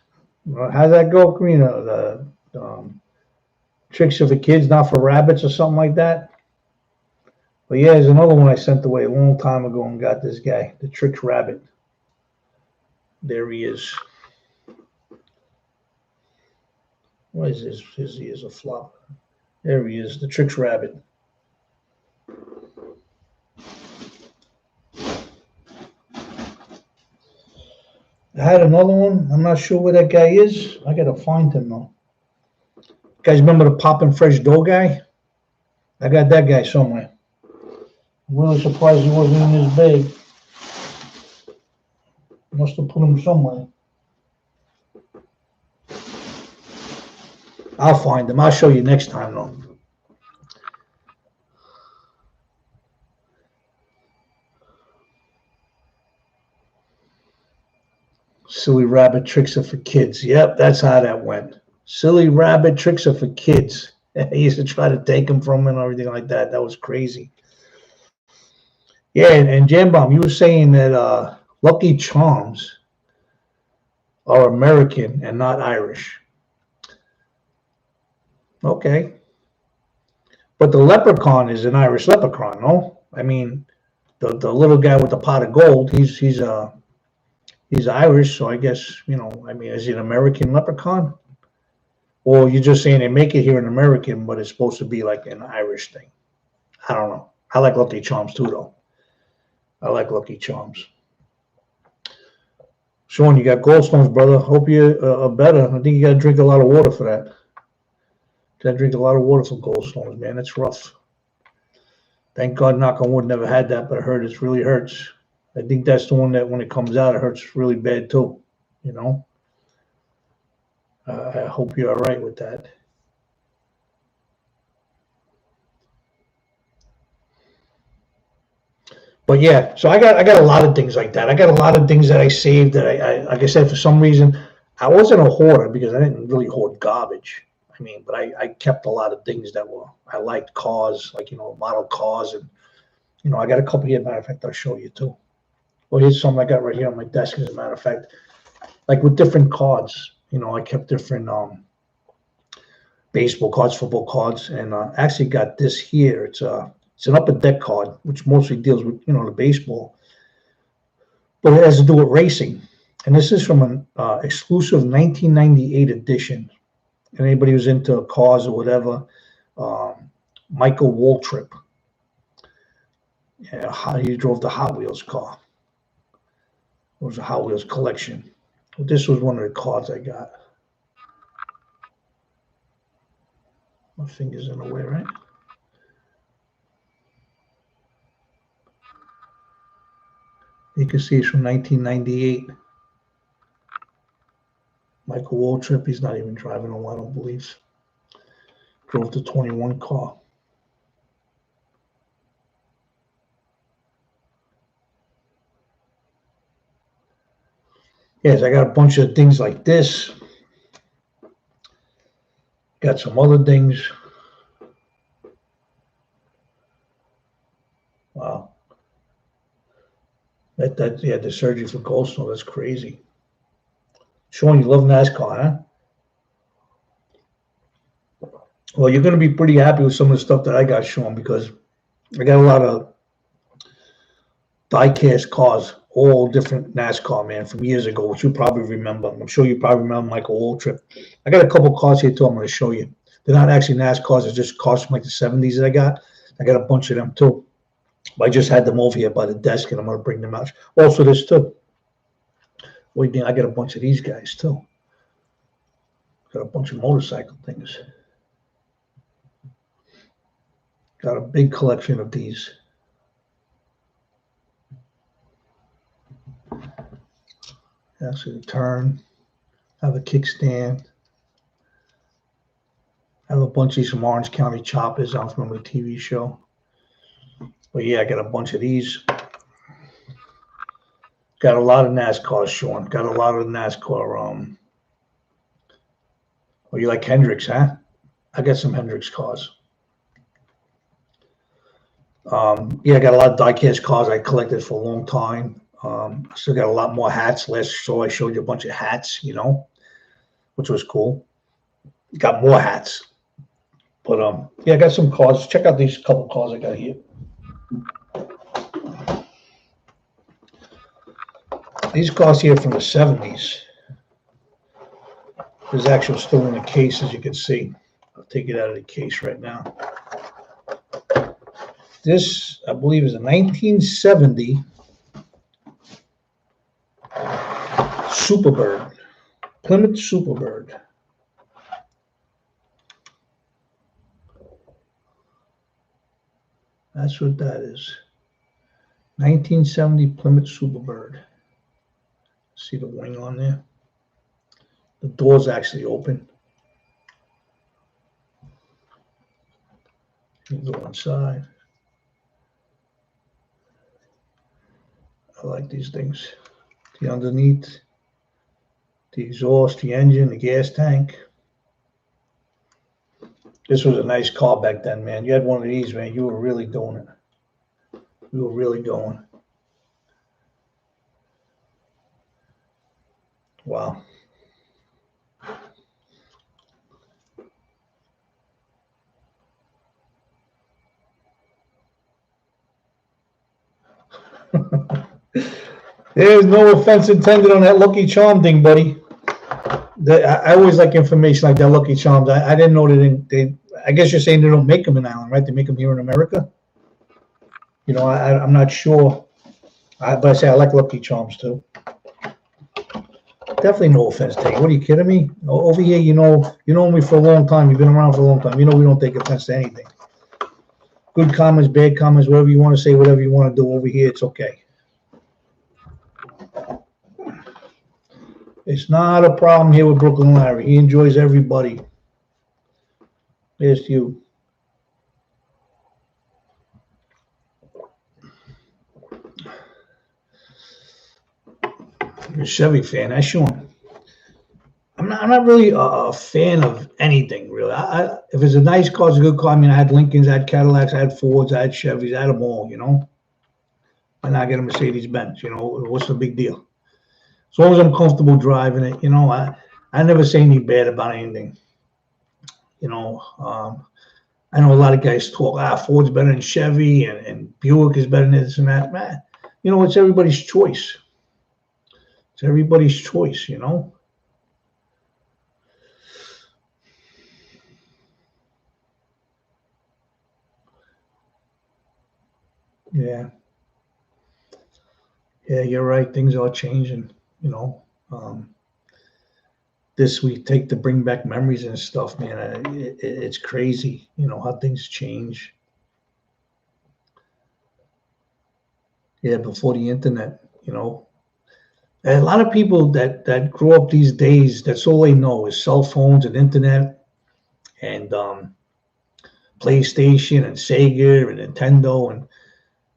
How'd that go, Karina? Tricks are for kids, not for rabbits or something like that. But yeah, there's another one I sent away a long time ago and got this guy, the Tricks Rabbit. There he is. What is this? He is a flop. There he is, the Tricks Rabbit. I had another one. I'm not sure where that guy is. I gotta find him though. Guys, remember the Poppin' Fresh Dough guy? I got that guy somewhere. I'm really surprised he wasn't in his bag. Must have put him somewhere. I'll find him. I'll show you next time though. Silly Rabbit Tricks are for kids. Yep, that's how that went. Silly Rabbit Tricks are for kids. He used to try to take them from him and everything like that. That was crazy. Yeah, and Jam Bomb, you were saying that Lucky Charms are American and not Irish. Okay. But the leprechaun is an Irish leprechaun, no? I mean, the little guy with the pot of gold, he's Irish, so I guess, I mean, is he an American leprechaun? Or you're just saying they make it here in American, but it's supposed to be like an Irish thing. I don't know. I like Lucky Charms too, though. I like Lucky Charms. Sean, you got gallstones, brother. Hope you are better. I think you got to drink a lot of water for that. Got to drink a lot of water for gallstones, man. It's rough. Thank God, knock on wood, never had that, but I heard it really hurts. I think that's the one that when it comes out, it hurts really bad too. I hope you're all right with that. But yeah, so I got a lot of things like that. I got a lot of things that I saved that I like I said, for some reason, I wasn't a hoarder because I didn't really hoard garbage. I mean, but I kept a lot of things that I liked, cars, like, model cars. And, I got a couple here. Matter of fact, I'll show you too. Well, here's some I got right here on my desk, as a matter of fact. Like with different cards, I kept different baseball cards, football cards, and actually got this here. It's an upper deck card, which mostly deals with, the baseball. But it has to do with racing. And this is from an exclusive 1998 edition. And anybody who's into cars or whatever, Michael Waltrip. Yeah, he drove the Hot Wheels car. It was a Hot Wheels collection. This was one of the cards I got. My finger's in the way, right? You can see it's from 1998. Michael Waltrip, he's not even driving on, I don't believe. Drove the 21 car. Yes, I got a bunch of things like this. Got some other things. Wow. Yeah, the surgery for gallstone, that's crazy. Sean, you love NASCAR, huh? Well, you're going to be pretty happy with some of the stuff that I got, Sean, because I got a lot of die-cast cars, all different NASCAR, man, from years ago, which you probably remember. I'm sure you probably remember Michael Waltrip. I got a couple cars here, too, I'm going to show you. They're not actually NASCARs, they're just cars from like the 70s that I got. I got a bunch of them, too. I just had them over here by the desk, and I'm going to bring them out. Also, this, too. What do you think? I got a bunch of these guys, too. Got a bunch of motorcycle things. Got a big collection of these. Actually, turn. Have a kickstand. I have a bunch of these from Orange County Choppers. I'm from a TV show. But yeah, I got a bunch of these. Got a lot of NASCAR, Sean. Got a lot of NASCAR. Oh, you like Hendrix, huh? I got some Hendrix cars. Yeah, I got a lot of die-cast cars I collected for a long time. I still got a lot more hats. Last show I showed you a bunch of hats, which was cool. Got more hats. But yeah, I got some cars. Check out these couple cars I got here. These cars here from the 70s. There's actually still in the case, as you can see. I'll take it out of the case right now. This, I believe, is a 1970 Superbird, Plymouth Superbird. That's what that is. 1970 Plymouth Superbird. See the wing on there? The door's actually open. You go inside. I like these things. The underneath, the exhaust, the engine, the gas tank. This was a nice car back then, man. You had one of these, man. You were really doing it. You were really going. Wow. There's no offense intended on that Lucky Charm thing, buddy. I always like information like that Lucky Charms. I didn't know they. I guess you're saying they don't make them in Ireland, right? They make them here in America. I'm not sure. But I say I like Lucky Charms too. Definitely no offense taken. What are you kidding me? Over here, you know me for a long time. You've been around for a long time. We don't take offense to anything. Good comments, bad comments, whatever you want to say, whatever you want to do over here, it's okay. It's not a problem here with Brooklyn Larry. He enjoys everybody. Here's you. You're a Chevy fan, that's Sean. I'm not really a fan of anything, really. If it's a nice car, it's a good car. I mean, I had Lincolns, I had Cadillacs, I had Fords, I had Chevys, I had them all, And I get a Mercedes Benz, what's the big deal? As long as I'm comfortable driving it, I never say anything bad about anything. I know a lot of guys talk, Ford's better than Chevy and Buick is better than this and that. Man, it's everybody's choice. It's everybody's choice, Yeah. Yeah, you're right. Things are changing, this we take to bring back memories and stuff, man. It's crazy, how things change. Yeah, before the internet, And a lot of people that grow up these days, that's all they know is cell phones and internet and PlayStation and Sega and Nintendo. And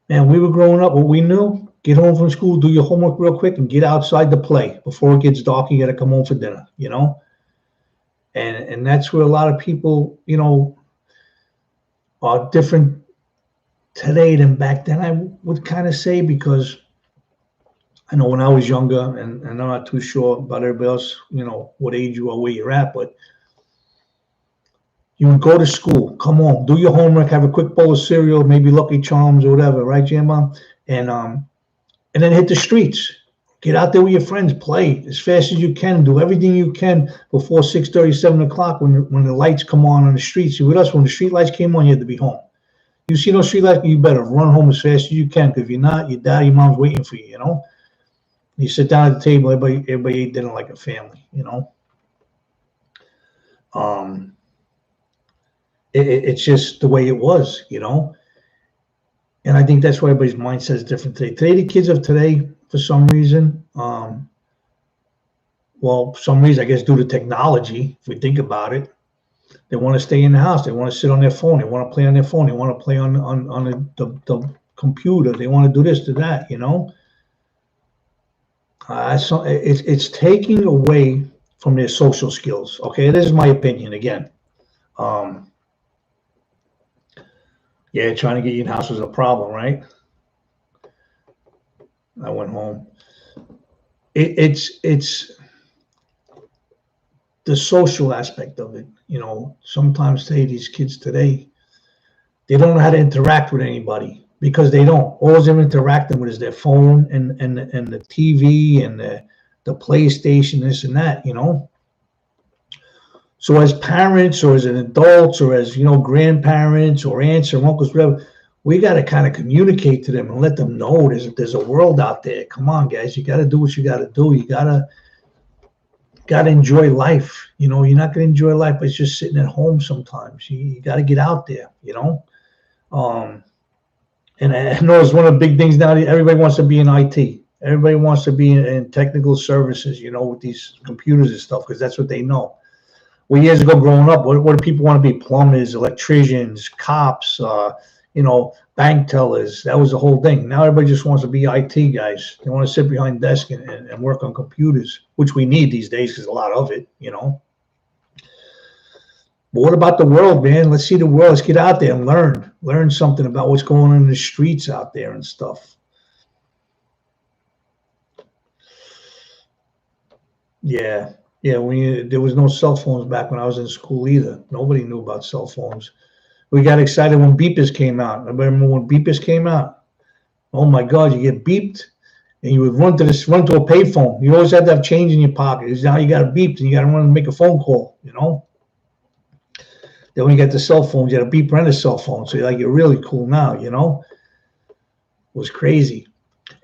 man, we were growing up, what we knew, get home from school, do your homework real quick, and get outside to play. Before it gets dark, you got to come home for dinner, And that's where a lot of people, are different today than back then, I would kind of say, because I know when I was younger, and I'm not too sure about everybody else, what age you are, where you're at, but you would go to school, come home, do your homework, have a quick bowl of cereal, maybe Lucky Charms or whatever, right, Jam-Bomb? And then hit the streets. Get out there with your friends, play as fast as you can, do everything you can before 6:30, 7 o'clock when the lights come on the streets. See, with us, when the street lights came on, you had to be home. You see those street lights, you better run home as fast as you can, because if you're not, your dad, your mom's waiting for you, You sit down at the table, everybody ate dinner like a family, It's just the way it was, And I think that's why everybody's mindset is different today. Today, the kids of today, for some reason, for some reason, I guess due to technology, if we think about it, they want to stay in the house. They want to sit on their phone. They want to play on their phone. They want to play on the computer. They want to do this, do that, So it's taking away from their social skills. Okay, this is my opinion again. Yeah, trying to get you in the house was a problem, right? I went home. It's the social aspect of it. Sometimes these kids today, they don't know how to interact with anybody because they don't. All they're interacting with is their phone and the TV and the PlayStation, this and that. So as parents or as an adults or as grandparents or aunts or uncles, whatever, we got to kind of communicate to them and let them know there's a world out there. Come on, guys, you got to do what you got to do. You gotta enjoy life. You're not gonna enjoy life by just sitting at home. Sometimes you got to get out there. And I know it's one of the big things now. Everybody wants to be in IT. Everybody wants to be in technical services. With these computers and stuff because that's what they know. Well, years ago, growing up, what do people want to be? Plumbers, electricians, cops, bank tellers. That was the whole thing. Now everybody just wants to be IT guys. They want to sit behind desk and work on computers, which we need these days because a lot of it. But what about the world, man? Let's see the world. Let's get out there and learn something about what's going on in the streets out there and stuff. Yeah. Yeah, there was no cell phones back when I was in school either. Nobody knew about cell phones. We got excited when beepers came out. I remember when beepers came out. Oh my God, you get beeped, and you would run to a payphone. You always had to have change in your pocket. Now you got a beeped, and you got to run and make a phone call. Then when you get the cell phones, you had a beeper and a cell phone. So you're really cool now. It was crazy.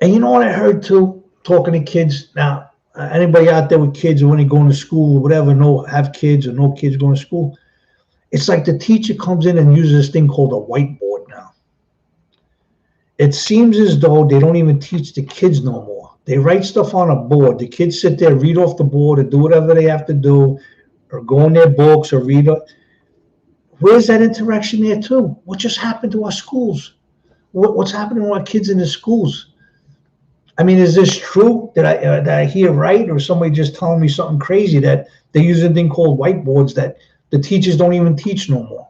And you know what I heard too, talking to kids now. Anybody out there with kids or when they going to school or whatever, have kids or no kids going to school, it's like the teacher comes in and uses this thing called a whiteboard now. It seems as though they don't even teach the kids no more. They write stuff on a board. The kids sit there, read off the board, or do whatever they have to do, or go in their books or read. Where's that interaction there too? What just happened to our schools? What's happening to our kids in the schools? I mean, is this true? Did I hear right, or somebody just telling me something crazy that they use a thing called whiteboards that the teachers don't even teach no more?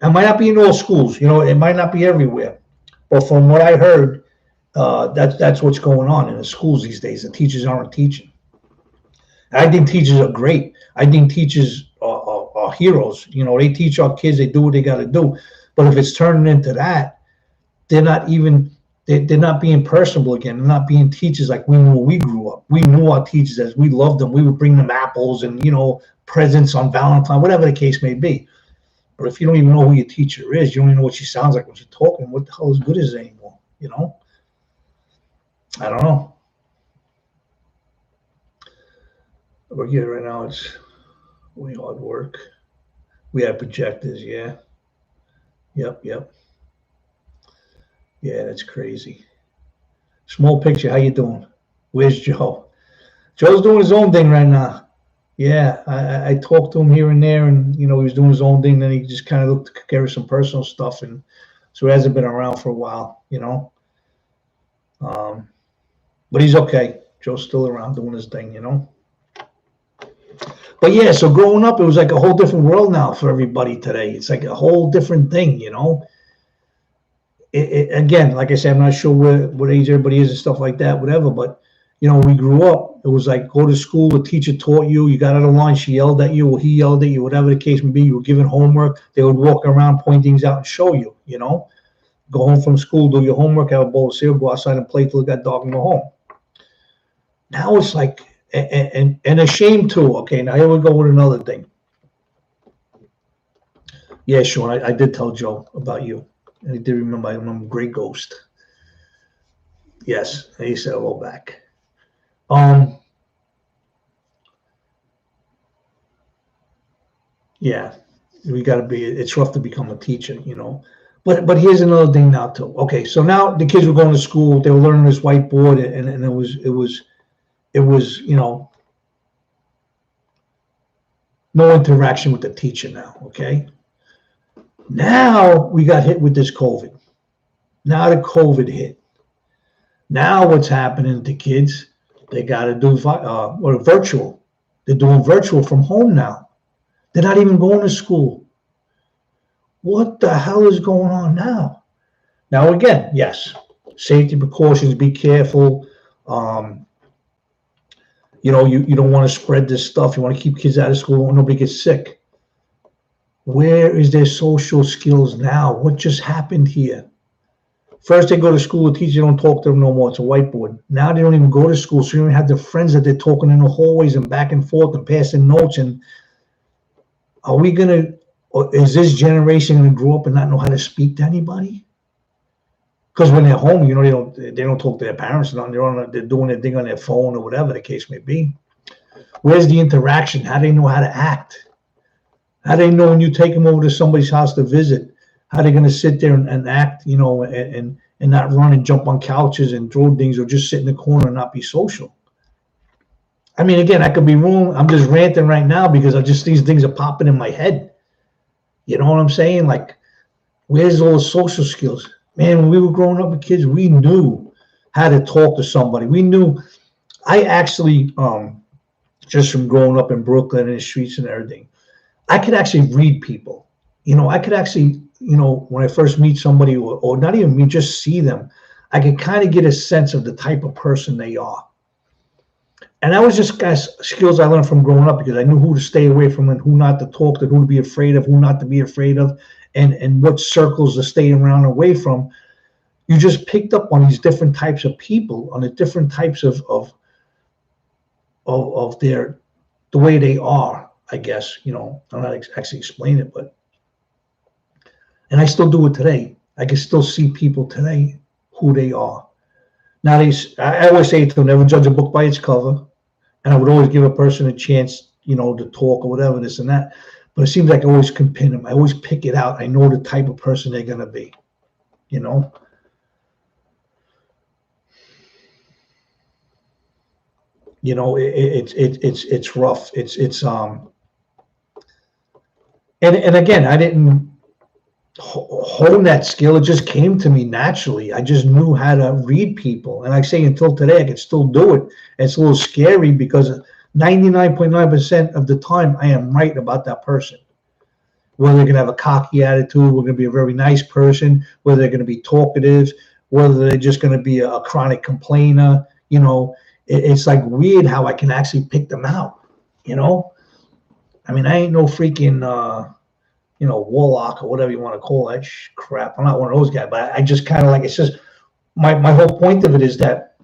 It might not be in all schools, it might not be everywhere, but from what I heard, that's what's going on in the schools these days. The teachers aren't teaching. I think teachers are great. I think teachers are heroes. They teach our kids. They do what they got to do. But if it's turning into that, they're not even. They're not being personable again. They're not being teachers like we knew when we grew up. We knew our teachers as we loved them. We would bring them apples and, presents on Valentine, whatever the case may be. But if you don't even know who your teacher is, you don't even know what she sounds like when she's talking, what the hell is good is it anymore? I don't know. But yeah, right now it's way hard work. We have projectors, yeah. Yep. Yeah, that's crazy. Small picture, how you doing? Where's Joe? Joe's doing his own thing right now. Yeah, I talked to him here and there, and he was doing his own thing. Then he just kind of looked to care of some personal stuff, and so he hasn't been around for a while, But he's okay. Joe's still around doing his thing, But yeah, so growing up, it was like a whole different world now for everybody today. It's like a whole different thing, Again, like I said, I'm not sure what age everybody is and stuff like that, whatever. But we grew up. It was like go to school. The teacher taught you. You got out of line. She yelled at you, or he yelled at you, whatever the case may be. You were given homework. They would walk around, point things out, and show you. Go home from school, do your homework, have a bowl of cereal, go outside and play till it got dark, and go home. Now it's like and a shame too. Okay, now here we go with another thing. Yeah, Sean, I did tell Joe about you. And he did remember. I remember Great Ghost. Yes, he said hello back. Yeah, we got to be. It's rough to become a teacher, But here's another thing now too. Okay, so now the kids were going to school. They were learning this whiteboard, and it was no interaction with the teacher now. Okay. Now we got hit with this COVID. Now the COVID hit. Now what's happening to kids? They got to do virtual. They're doing virtual from home now. They're not even going to school. What the hell is going on now? Now, again, yes, safety precautions, be careful. You know, you don't want to spread this stuff. You want to keep kids out of school. Nobody gets sick. Where is their social skills now? What just happened here? First, they go to school, the teacher don't talk to them no more. It's a whiteboard. Now they don't even go to school, so you don't have their friends that they're talking in the hallways and back and forth and passing notes. And are we gonna? Or is this generation gonna grow up and not know how to speak to anybody? Because when they're home, you know, they don't talk to their parents. They're doing their thing on their phone or whatever the case may be. Where's the interaction? How do they know how to act? How do they know when you take them over to somebody's house to visit? How are they going to sit there and act, you know, and not run and jump on couches and throw things or just sit in the corner and not be social? I mean, again, I could be wrong. I'm just ranting right now because these things are popping in my head. You know what I'm saying? Like, where's all the social skills? Man, when we were growing up with kids, we knew how to talk to somebody. We knew. I actually, just from growing up in Brooklyn and the streets and everything, I could actually read people. You know, I could actually, you know, when I first meet somebody or not even me, just see them, I could kind of get a sense of the type of person they are. And that was just skills I learned from growing up because I knew who to stay away from and who not to talk to, who to be afraid of, who not to be afraid of, and what circles to stay around away from. You just picked up on these different types of people, on the different types of the way they are, I guess. You know, I'm not actually explaining it, but and I still do it today. I can still see people today who they are. Now, I always say to them, never judge a book by its cover. And I would always give a person a chance, you know, to talk or whatever, this and that. But it seems like I always can pin them. I always pick it out. I know the type of person they're going to be, you know. You know, it's rough. And again, I didn't hone that skill. It just came to me naturally. I just knew how to read people. And I say until today, I can still do it. And it's a little scary because 99.9% of the time I am right about that person. Whether they're going to have a cocky attitude, we're going to be a very nice person, whether they're going to be talkative, whether they're just going to be a chronic complainer. You know, it's like weird how I can actually pick them out, you know. I mean, I ain't no freaking you know, warlock or whatever you want to call that crap. I'm not one of those guys, but I just kind of like, it's just my whole point of it is that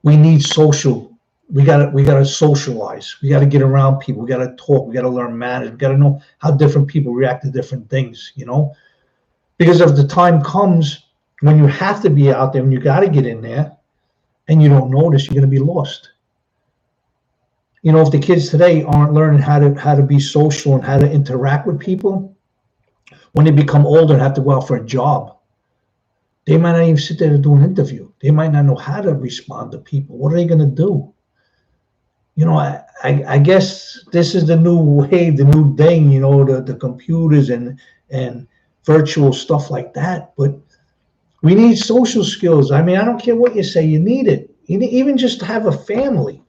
we need social. We gotta socialize. We gotta get around people. We gotta talk. We gotta learn manners. We gotta know how different people react to different things, you know, because if the time comes when you have to be out there and you got to get in there and you don't notice, you're going to be lost. You know, if the kids today aren't learning how to be social and how to interact with people, when they become older and have to go out for a job, they might not even sit there to do an interview. They might not know how to respond to people. What are they going to do? You know, I guess this is the new way, the new thing, you know, the computers and virtual stuff like that. But we need social skills. I mean, I don't care what you say, you need it. You need, even just to have a family.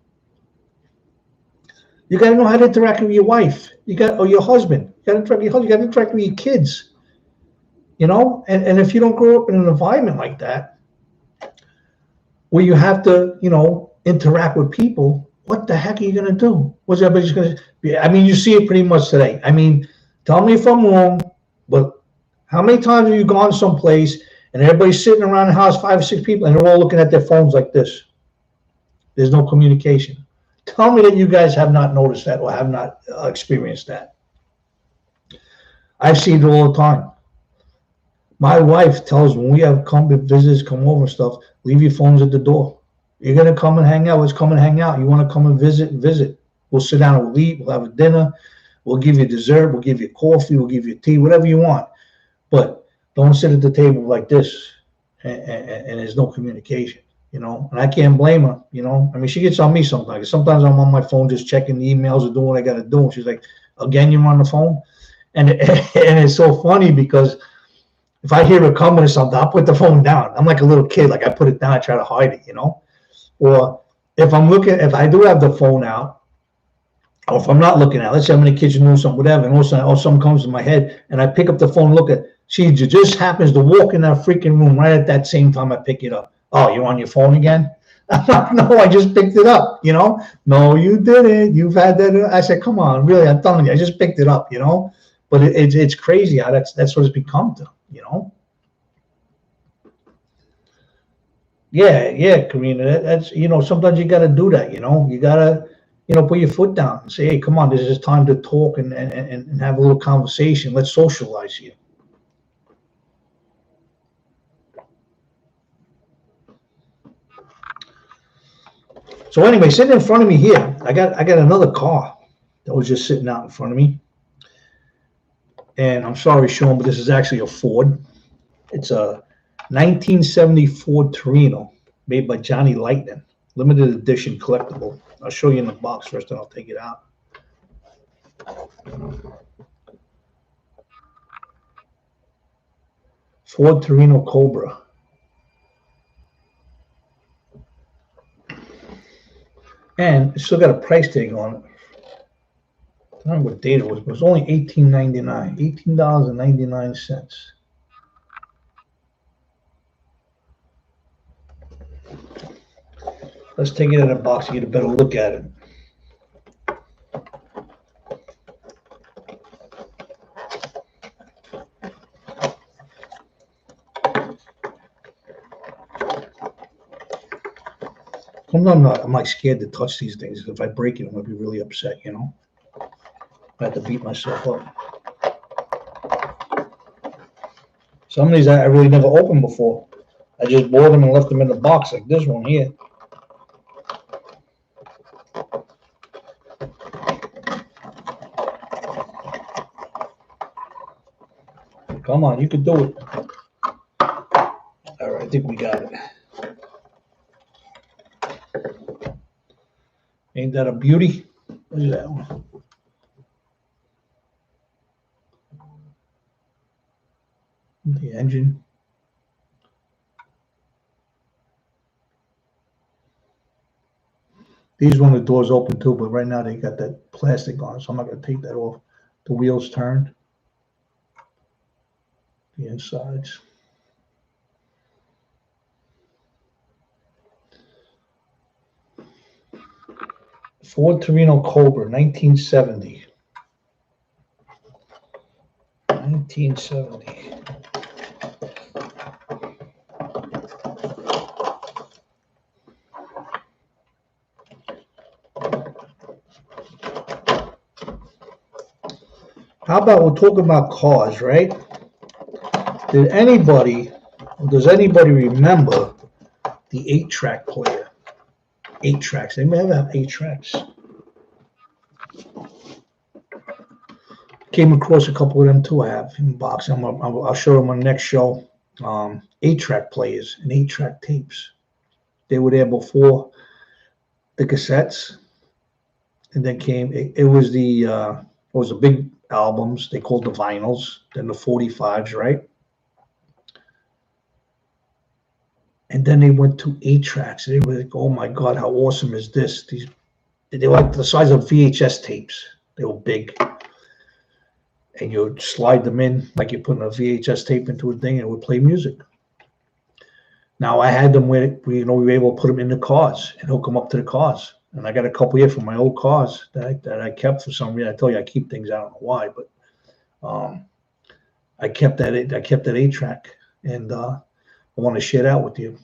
You got to know how to interact with your wife. Or your husband. You got to interact with your husband. You got to interact with your kids. You know, and if you don't grow up in an environment like that, where you have to, you know, interact with people, what the heck are you going to do? What's everybody just going to be? I mean, you see it pretty much today. I mean, tell me if I'm wrong, but how many times have you gone someplace and everybody's sitting around the house, 5 or 6 people, and they're all looking at their phones like this? There's no communication. Tell me that you guys have not noticed that or have not experienced that. I've seen it all the time. My wife tells when we have visitors come over and stuff, leave your phones at the door. You're going to come and hang out. Let's come and hang out. You want to come and visit. We'll sit down and we'll eat. We'll have a dinner. We'll give you dessert. We'll give you coffee. We'll give you tea, whatever you want. But don't sit at the table like this and there's no communication, you know. And I can't blame her, you know. I mean, she gets on me sometimes. Sometimes I'm on my phone just checking the emails or doing what I got to do. And she's like, again, you're on the phone? And it's so funny because if I hear her coming or something, I'll put the phone down. I'm like a little kid. Like I put it down, I try to hide it, you know. Or if I do have the phone out or if I'm not looking at it, let's say I'm in the kitchen doing something, whatever, and all of a sudden, something comes to my head, and I pick up the phone and look at it. She just happens to walk in that freaking room right at that same time I pick it up. Oh, you're on your phone again? No, I just picked it up, you know? No, you didn't. You've had that. I said, come on, really, I'm telling you, I just picked it up, you know? But it's crazy how that's what it's become to, you know? Yeah, Karina. That's sometimes you got to do that. You got to put your foot down and say, hey, come on, this is time to talk and have a little conversation. Let's socialize here. So anyway, sitting in front of me here, I got another car that was just sitting out in front of me. And I'm sorry, Sean, but this is actually a Ford. It's a 1970 Ford Torino made by Johnny Lightning, limited edition collectible. I'll show you in the box first, and I'll take it out. Ford Torino Cobra. And it's still got a price tag on it. I don't know what date it was, but it was only $18.99, $18.99. Let's take it in a box and get a better look at it. Sometimes I'm like scared to touch these things. If I break it, I'm gonna be really upset, I have to beat myself up. Some of these I really never opened before. I just bought them and left them in the box, like this one here. Come on, you can do it. All right, I think we got it. Ain't that a beauty? What is that one? The engine. These one of the doors open too, but right now they got that plastic on it, so I'm not going to take that off. The wheels turned. The insides. Ford Torino Cobra, 1970. 1970. How about we'll talk about cars, right? Does anybody remember the 8-track player? 8 tracks. They may have 8 tracks. Came across a couple of them too. I have in the box. I'll show them on the next show. 8-track players and 8-track tapes. They were there before the cassettes, and then came. It was the big albums. They called the vinyls. Then the 45s, right? And then they went to 8-tracks. They were like, "Oh my God, how awesome is this?" They were like the size of VHS tapes. They were big, and you would slide them in like you're putting a VHS tape into a thing, and it would play music. Now I had them where we were able to put them in the cars and hook them up to the cars. And I got a couple here from my old cars that I kept for some reason. I tell you, I keep things. I don't know why, but I kept that 8-track, and I want to share that with you.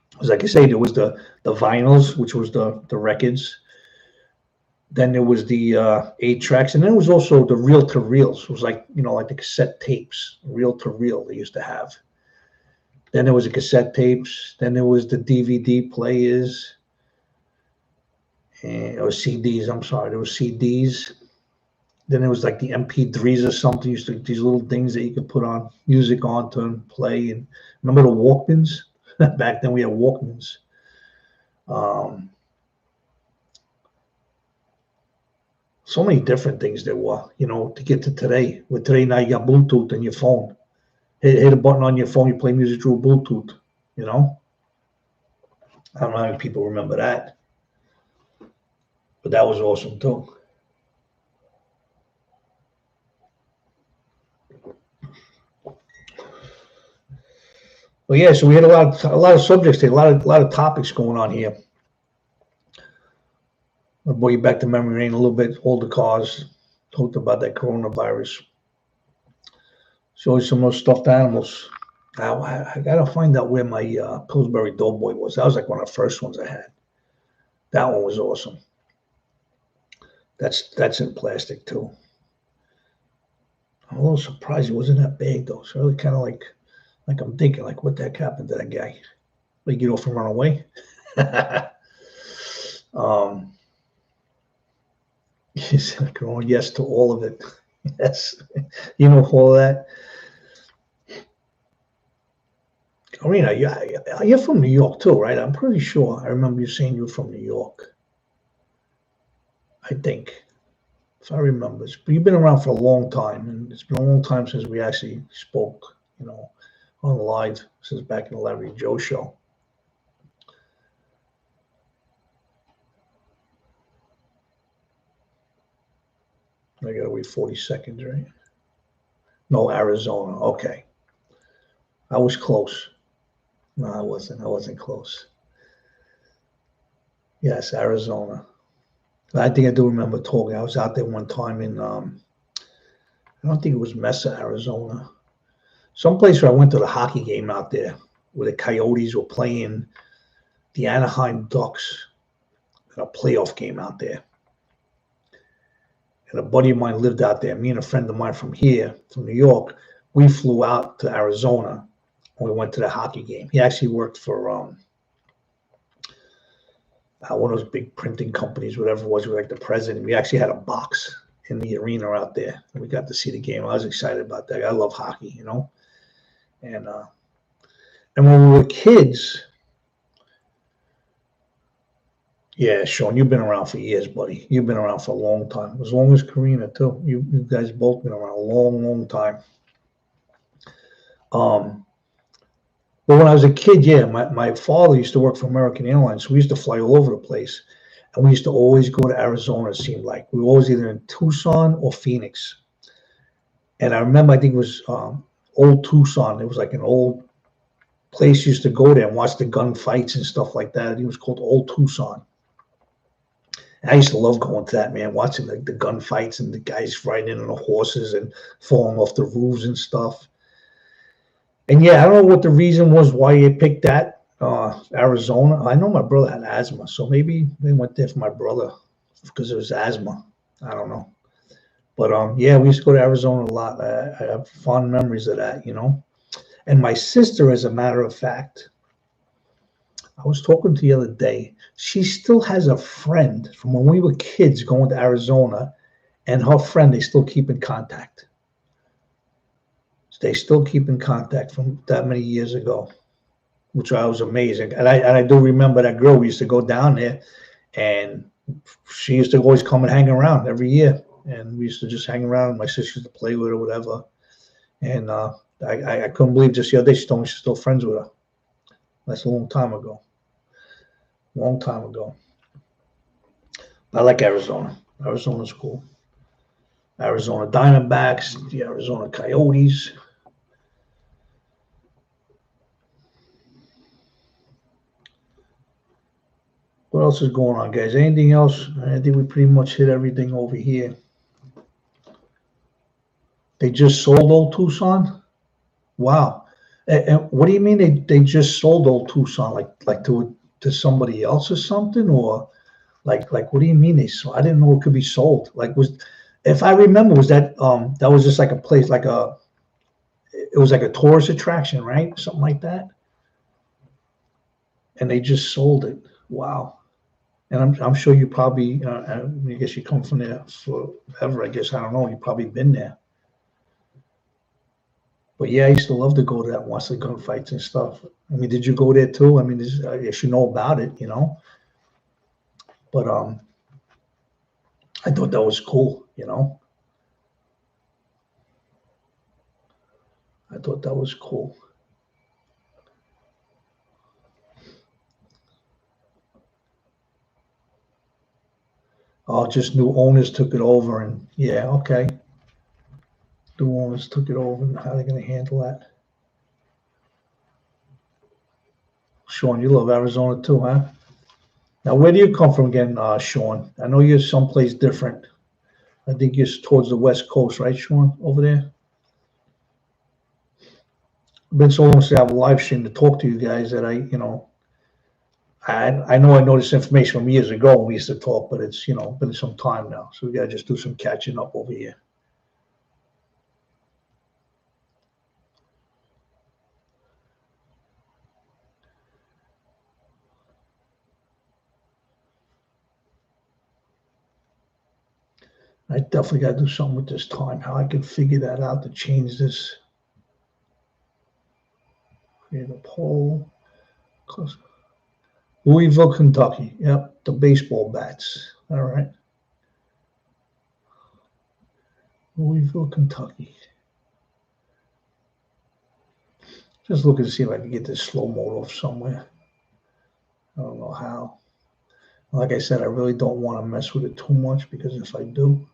Because like I say, there was the vinyls, which was the records. Then there was the 8-tracks, and then there was also the reel-to-reels. It was like like the cassette tapes, reel-to-reel they used to have. Then there was the cassette tapes. Then there was the DVD players. Or CDs. I'm sorry, there was CDs. Then there was like the MP3s or something. These little things that you could put on music onto and play. And remember the Walkmans? Back then we had Walkmans. So many different things there were, to get to today. With today now you got Bluetooth on your phone. Hit a button on your phone, you play music through Bluetooth. I don't know how many people remember that. But that was awesome too. Well, yeah, so we had a lot of subjects here, a lot of topics going on here. I'll bring you back to memory lane a little bit. Older cars, talked about that coronavirus. Showed some more stuffed animals. I gotta find out where my Pillsbury Doughboy was. That was like one of the first ones I had. That one was awesome. That's in plastic too. I'm a little surprised it wasn't that big though. It's really kind of like I'm thinking like, what the heck happened to that guy? Did he get off and run away? He's going yes to all of it. Yes, you know all of that. Karina, you're from New York too, right? I'm pretty sure. I remember you saying you're from New York. I think, if I remember. But you've been around for a long time, and it's been a long time since we actually spoke, on live, since back in the Larry Joe show. I gotta wait 40 seconds, right? No, Arizona. Okay. I was close. No, I wasn't. I wasn't close. Yes, Arizona. I think I do remember talking. I was out there one time in, I don't think it was Mesa, Arizona. Someplace where I went to the hockey game out there where the Coyotes were playing the Anaheim Ducks in a playoff game out there. And a buddy of mine lived out there. Me and a friend of mine from here, from New York, we flew out to Arizona and we went to the hockey game. He actually worked for one of those big printing companies, whatever it was, like the president. We actually had a box in the arena out there, and we got to see the game. I was excited about that. I love hockey, and when we were kids, yeah, Sean, you've been around for years, buddy. You've been around for a long time, as long as Karina too. You guys both been around a long, long time. But when I was a kid, yeah, my father used to work for American Airlines, so we used to fly all over the place. And we used to always go to Arizona, it seemed like. We were always either in Tucson or Phoenix. And I remember, I think it was old Tucson. It was like an old place you used to go there and watch the gunfights and stuff like that. It was called Old Tucson. And I used to love going to that, man, watching the gunfights and the guys riding in on the horses and falling off the roofs and stuff. And yeah, I don't know what the reason was why you picked that, Arizona. I know my brother had asthma, so maybe they went there for my brother because it was asthma. I don't know. But yeah, we used to go to Arizona a lot. I have fond memories of that, And my sister, as a matter of fact, I was talking to the other day. She still has a friend from when we were kids going to Arizona, and her friend, they still keep in contact. They still keep in contact from that many years ago, which I was amazing. And I do remember that girl. We used to go down there, and she used to always come and hang around every year. And we used to just hang around. My sister used to play with her, whatever. And I couldn't believe just the other day she told me she's still friends with her. That's a long time ago. Long time ago. I like Arizona. Arizona's cool. Arizona Diamondbacks, the Arizona Coyotes. What else is going on, guys? Anything else? I think we pretty much hit everything over here. They just sold Old Tucson? Wow. And what do you mean they just sold Old Tucson? Like to somebody else or something? Or like what do you mean they sold? I didn't know it could be sold. If I remember, was that was just like a place, it was like a tourist attraction, right? Something like that. And they just sold it. Wow. And I'm sure you probably, I guess you come from there forever. I guess, I don't know. You've probably been there. But yeah, I used to love to go to that, watch the gunfights and stuff. I mean, did you go there too? I mean, I guess you know about it, But I thought that was cool, I thought that was cool. Oh, just new owners took it over, and yeah, okay. New owners took it over, and how are they going to handle that? Sean, you love Arizona too, huh? Now, where do you come from again, Sean? I know you're someplace different. I think you're towards the West Coast, right, Sean, over there? It's been so long since I have a live stream to talk to you guys that I know I know this information from years ago when we used to talk, but it's, been some time now. So we got to just do some catching up over here. I definitely got to do something with this time, how I can figure that out to change this. Create a poll. Louisville, Kentucky. Yep, the baseball bats. All right. Louisville, Kentucky. Just looking to see if I can get this slow mode off somewhere. I don't know how. Like I said, I really don't want to mess with it too much because if I do,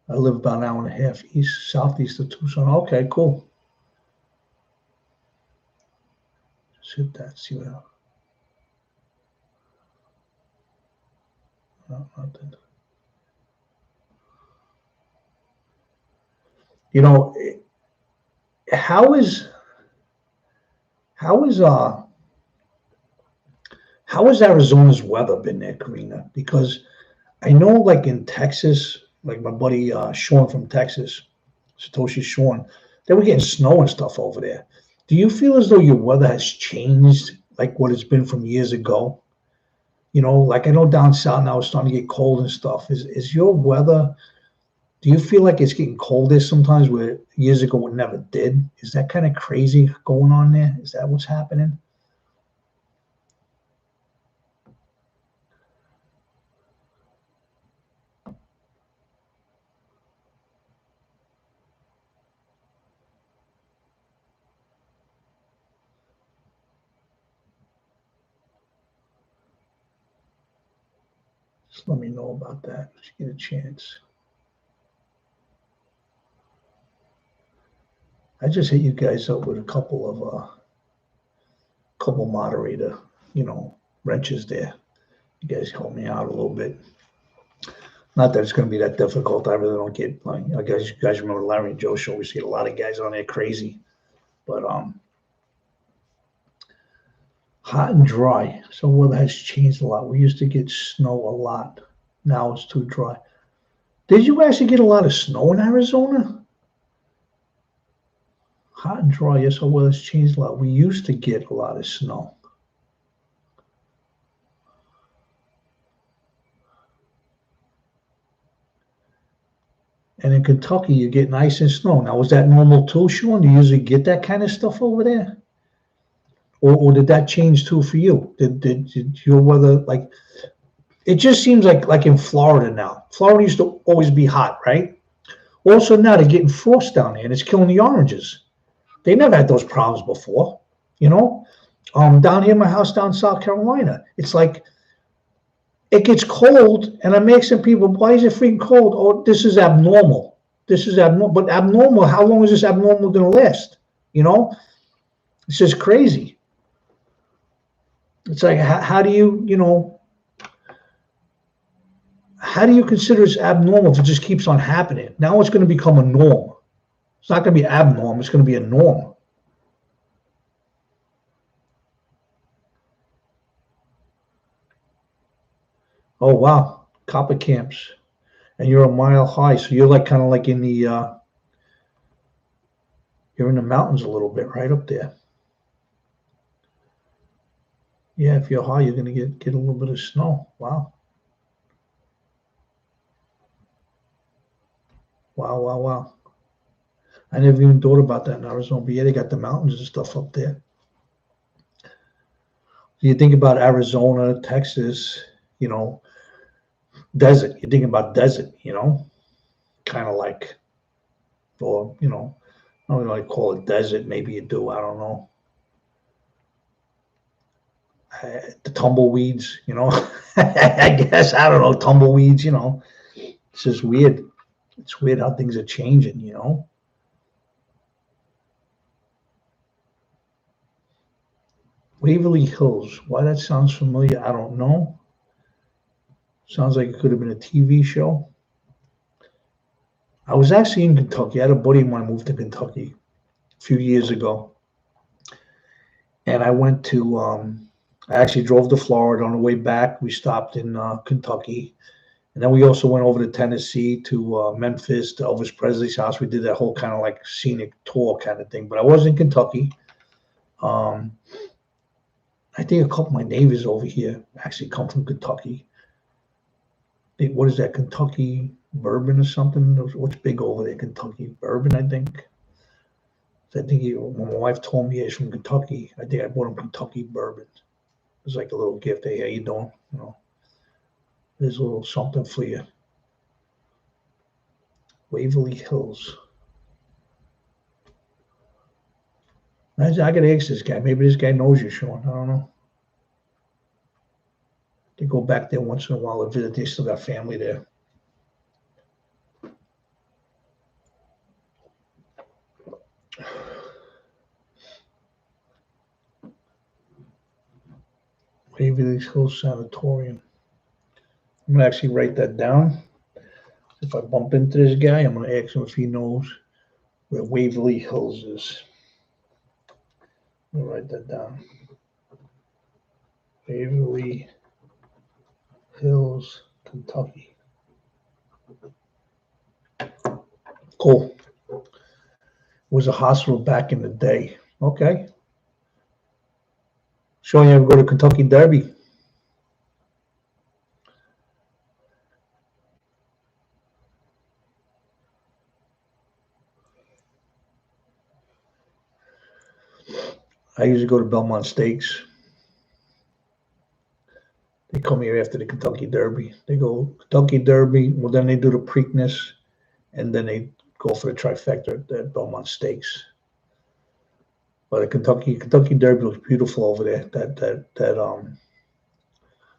I live about an hour and a half southeast of Tucson. Okay, cool. Just hit that. See what happens. No, nothing. How is Arizona's weather been there, Karina? Because I know, like in Texas, like my buddy Sean from Texas, Satoshi Sean, they were getting snow and stuff over there. Do you feel as though your weather has changed, like what it's been from years ago? Like I know down south now it's starting to get cold and stuff. Is your weather? Do you feel like it's getting colder sometimes where years ago it never did? Is that kind of crazy going on there? Is that what's happening? Just let me know about that. If you get a chance. I just hit you guys up with a couple moderator, wrenches there. You guys help me out a little bit. Not that it's going to be that difficult. I really don't get like I guess you guys remember Larry and Joe show. We see a lot of guys on there crazy, but hot and dry. So weather has changed a lot. We used to get snow a lot. Now it's too dry. Did you actually get a lot of snow in Arizona? Hot and dry. Yes, our weather's changed a lot. We used to get a lot of snow. And in Kentucky, you get ice and snow. Now, was that normal too, Sean? Do you usually get that kind of stuff over there? Or did that change too for you? Did your weather, like, it just seems like in Florida now. Florida used to always be hot, right? Also now they're getting frost down there and it's killing the oranges. They never had those problems before, you know? Down here in my house down in South Carolina, it's like it gets cold and I'm asking people, why is it freaking cold? Oh, this is abnormal. This is abnormal. But abnormal, how long is this abnormal going to last? You know? It's just crazy. It's like, how do how do you consider it's abnormal if it just keeps on happening? Now it's going to become a norm. It's not going to be abnormal. It's going to be a norm. Oh, wow. Copper camps. And you're a mile high. So you're like kind of like in the, you're in the mountains a little bit right up there. Yeah, if you're high, you're going to get a little bit of snow. Wow. Wow, wow, wow. I never even thought about that in Arizona, but yeah, they got the mountains and stuff up there. You think about Arizona, Texas, desert. You think about desert, kind of like, or, I don't really call it desert. Maybe you do. I don't know. the tumbleweeds, you know. I guess, I don't know, tumbleweeds, you know. It's just weird. It's weird how things are changing, you know. Waverly Hills. Why that sounds familiar, I don't know. Sounds like it could have been a TV show. I was actually in Kentucky. I had a buddy of mine moved to Kentucky a few years ago. And I went to, I actually drove to Florida. On the way back, we stopped in Kentucky. And then we also went over to Tennessee, to Memphis, to Elvis Presley's house. We did that whole kind of like scenic tour kind of thing. But I was in Kentucky. I think a couple of my neighbors over here actually come from Kentucky. What is that, Kentucky bourbon or something? What's big over there? Kentucky bourbon, I think. I think when my wife told me he's from Kentucky, I think I bought him Kentucky bourbon. It was like a little gift. Hey, how you doing? You know, there's a little something for you. Waverly Hills. I got to ask this guy. Maybe this guy knows you, Sean. I don't know. They go back there once in a while to visit. They still got family there. Waverly Hills Sanatorium. I'm going to actually write that down. If I bump into this guy, I'm going to ask him if he knows where Waverly Hills is. I'll write that down. Waverly Hills, Kentucky. Cool. It was a hospital back in the day. Okay. Showing you ever go to Kentucky Derby. I usually go to Belmont Stakes. They come here after the Kentucky Derby. They go Kentucky Derby, well, then they do the Preakness, and then they go for the trifecta at Belmont Stakes. But the Kentucky Derby looks beautiful over there.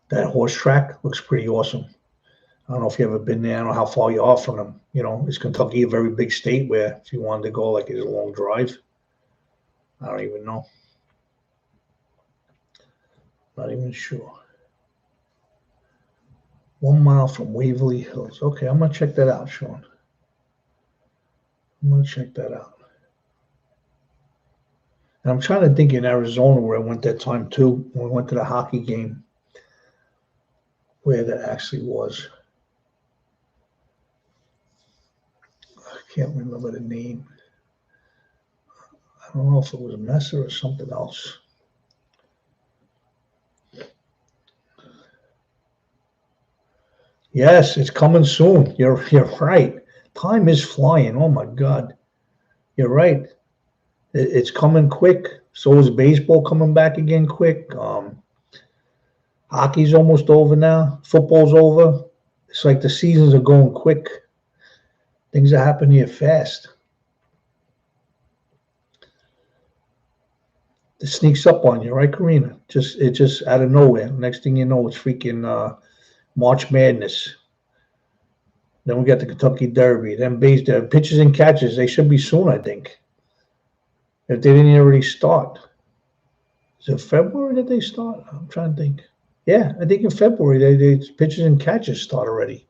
That horse track looks pretty awesome. I don't know if you've ever been there. I don't know how far you are from them. You know, is Kentucky a very big state where if you wanted to go, like, it's a long drive? I don't even know. Not even sure. 1 mile from Waverly Hills. Okay, I'm going to check that out, Sean. I'm going to check that out. And I'm trying to think in Arizona where I went that time too, when we went to the hockey game, where that actually was. I can't remember the name. I don't know if it was Messer or something else. Yes, it's coming soon. You're right. Time is flying. Oh my God. You're right. It's coming quick. So is baseball coming back again quick. Hockey's almost over now. Football's over. It's like the seasons are going quick. Things are happening here fast. It sneaks up on you, right, Karina? It just out of nowhere. Next thing you know, it's freaking March Madness. Then we got the Kentucky Derby. Then pitches and catches. They should be soon, I think. If they didn't already start. Is it February that they start? I'm trying to think. Yeah, I think in February they pitches and catches start already.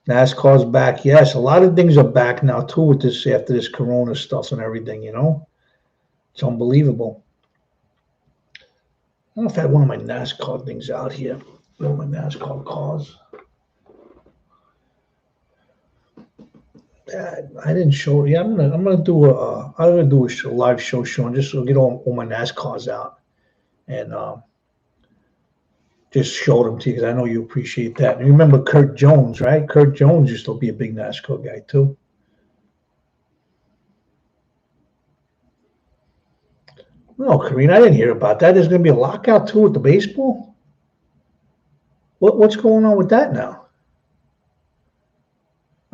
NASCAR's back. Yes, a lot of things are back now too with this after this Corona stuff and everything, you know. It's unbelievable. I don't know if I had one of my NASCAR things out here. One of my NASCAR cars. I didn't show it. Yeah, I'm gonna do a live show, Sean, just to get all my NASCARs out and just show them to you because I know you appreciate that. And you remember Kurt Jones, right? Kurt Jones used to be a big NASCAR guy too. No, Karina, I didn't hear about that. There's going to be a lockout too with the baseball. What's going on with that now?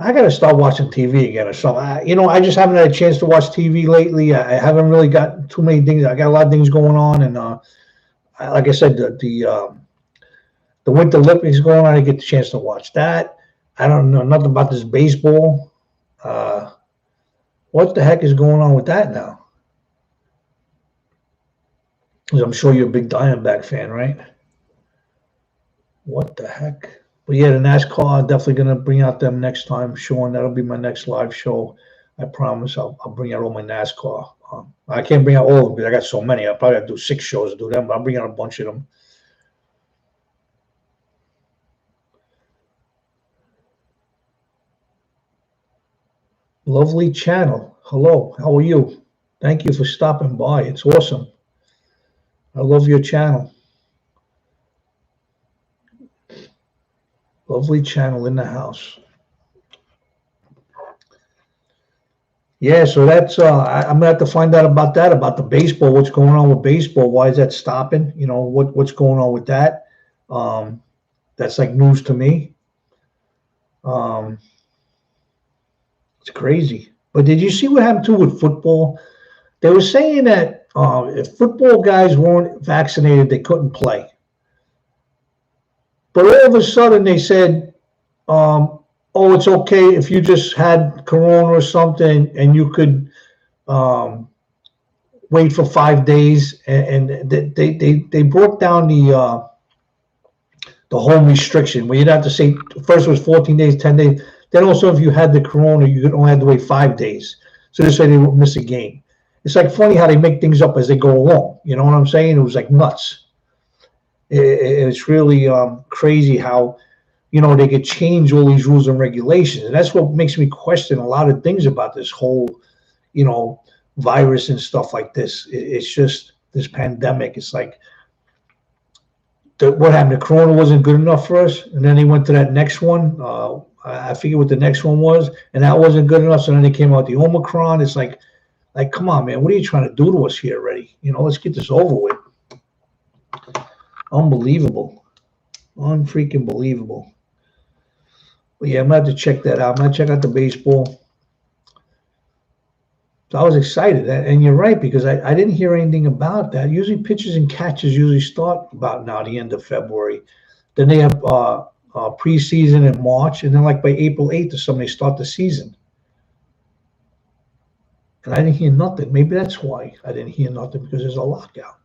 I got to start watching TV again or something. I just haven't had a chance to watch TV lately. I haven't really got too many things. I got a lot of things going on, and like I said, the Winter Olympics going on. I get the chance to watch that. I don't know nothing about this baseball. What the heck is going on with that now? Because I'm sure you're a big Diamondback fan, right? What the heck? But yeah, the NASCAR, definitely going to bring out them next time, Sean. That'll be my next live show. I promise I'll bring out all my NASCAR. I can't bring out all of them because I got so many. I'll probably have to do 6 shows to do them, but I'll bring out a bunch of them. Lovely channel. Hello, how are you? Thank you for stopping by. It's awesome. I love your channel. Lovely channel in the house. Yeah, so that's I'm gonna have to find out about that, about the baseball. What's going on with baseball? Why is that stopping? What's going on with that? That's like news to me. It's crazy. But did you see what happened too with football? They were saying that if football guys weren't vaccinated, they couldn't play. But all of a sudden they said, oh, it's okay if you just had corona or something and you could wait for 5 days. And they broke down the home restriction where you'd have to say first it was 14 days, 10 days. Then also if you had the corona, you only had to wait 5 days. So this way they won't miss a game. It's like funny how they make things up as they go along. You know what I'm saying? It was like nuts. It's really crazy how, they could change all these rules and regulations. And that's what makes me question a lot of things about this whole, virus and stuff like this. It's just this pandemic. It's like, what happened? The corona wasn't good enough for us. And then they went to that next one. I forget what the next one was. And that wasn't good enough. So then they came out the Omicron. It's like, come on, man, what are you trying to do to us here already? Let's get this over with. Unbelievable. Unfreaking believable. But yeah, I'm going to have to check that out. I'm going to check out the baseball. So I was excited. And you're right, because I didn't hear anything about that. Usually pitches and catches usually start about now, the end of February. Then they have preseason in March. And then like by April 8th or something, they start the season. And I didn't hear nothing. Maybe that's why I didn't hear nothing, because there's a lockout.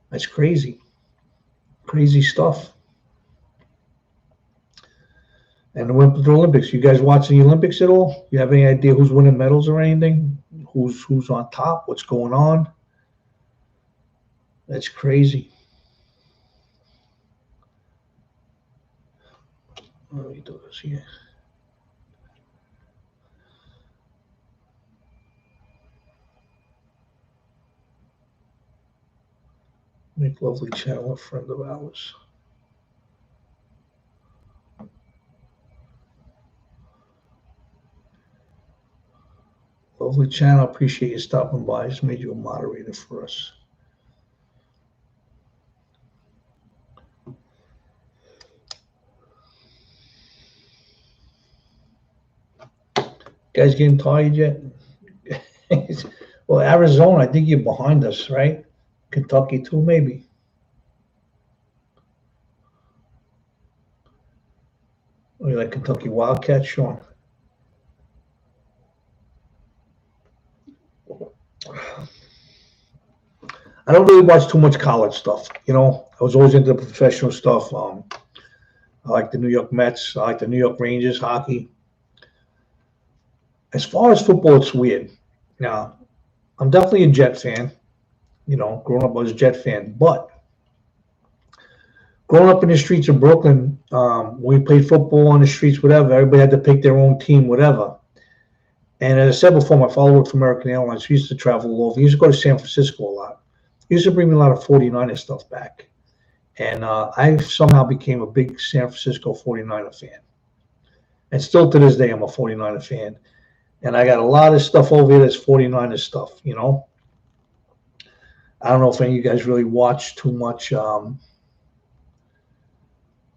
That's crazy. Crazy stuff. And the Winter Olympics. You guys watching the Olympics at all? You have any idea who's winning medals or anything? Who's on top? What's going on? That's crazy. Let me do this here. Make Lovely Channel a friend of ours. Lovely Channel, appreciate you stopping by. I just made you a moderator for us. Guys getting tired yet? Well, Arizona, I think you're behind us, right? Kentucky too, maybe. Oh, you like Kentucky Wildcats, Sean? I don't really watch too much college stuff. I was always into the professional stuff. I like the New York Mets. I like the New York Rangers hockey. As far as football, it's weird. Now, I'm definitely a Jet fan. Growing up, I was a Jet fan. But growing up in the streets of Brooklyn, when we played football on the streets, whatever, everybody had to pick their own team, whatever. And as I said before, my father worked for American Airlines. He used to travel all over. He used to go to San Francisco a lot. He used to bring me a lot of 49er stuff back. And I somehow became a big San Francisco 49er fan. And still to this day, I'm a 49er fan. And I got a lot of stuff over here that's 49er stuff, I don't know if any of you guys really watch too much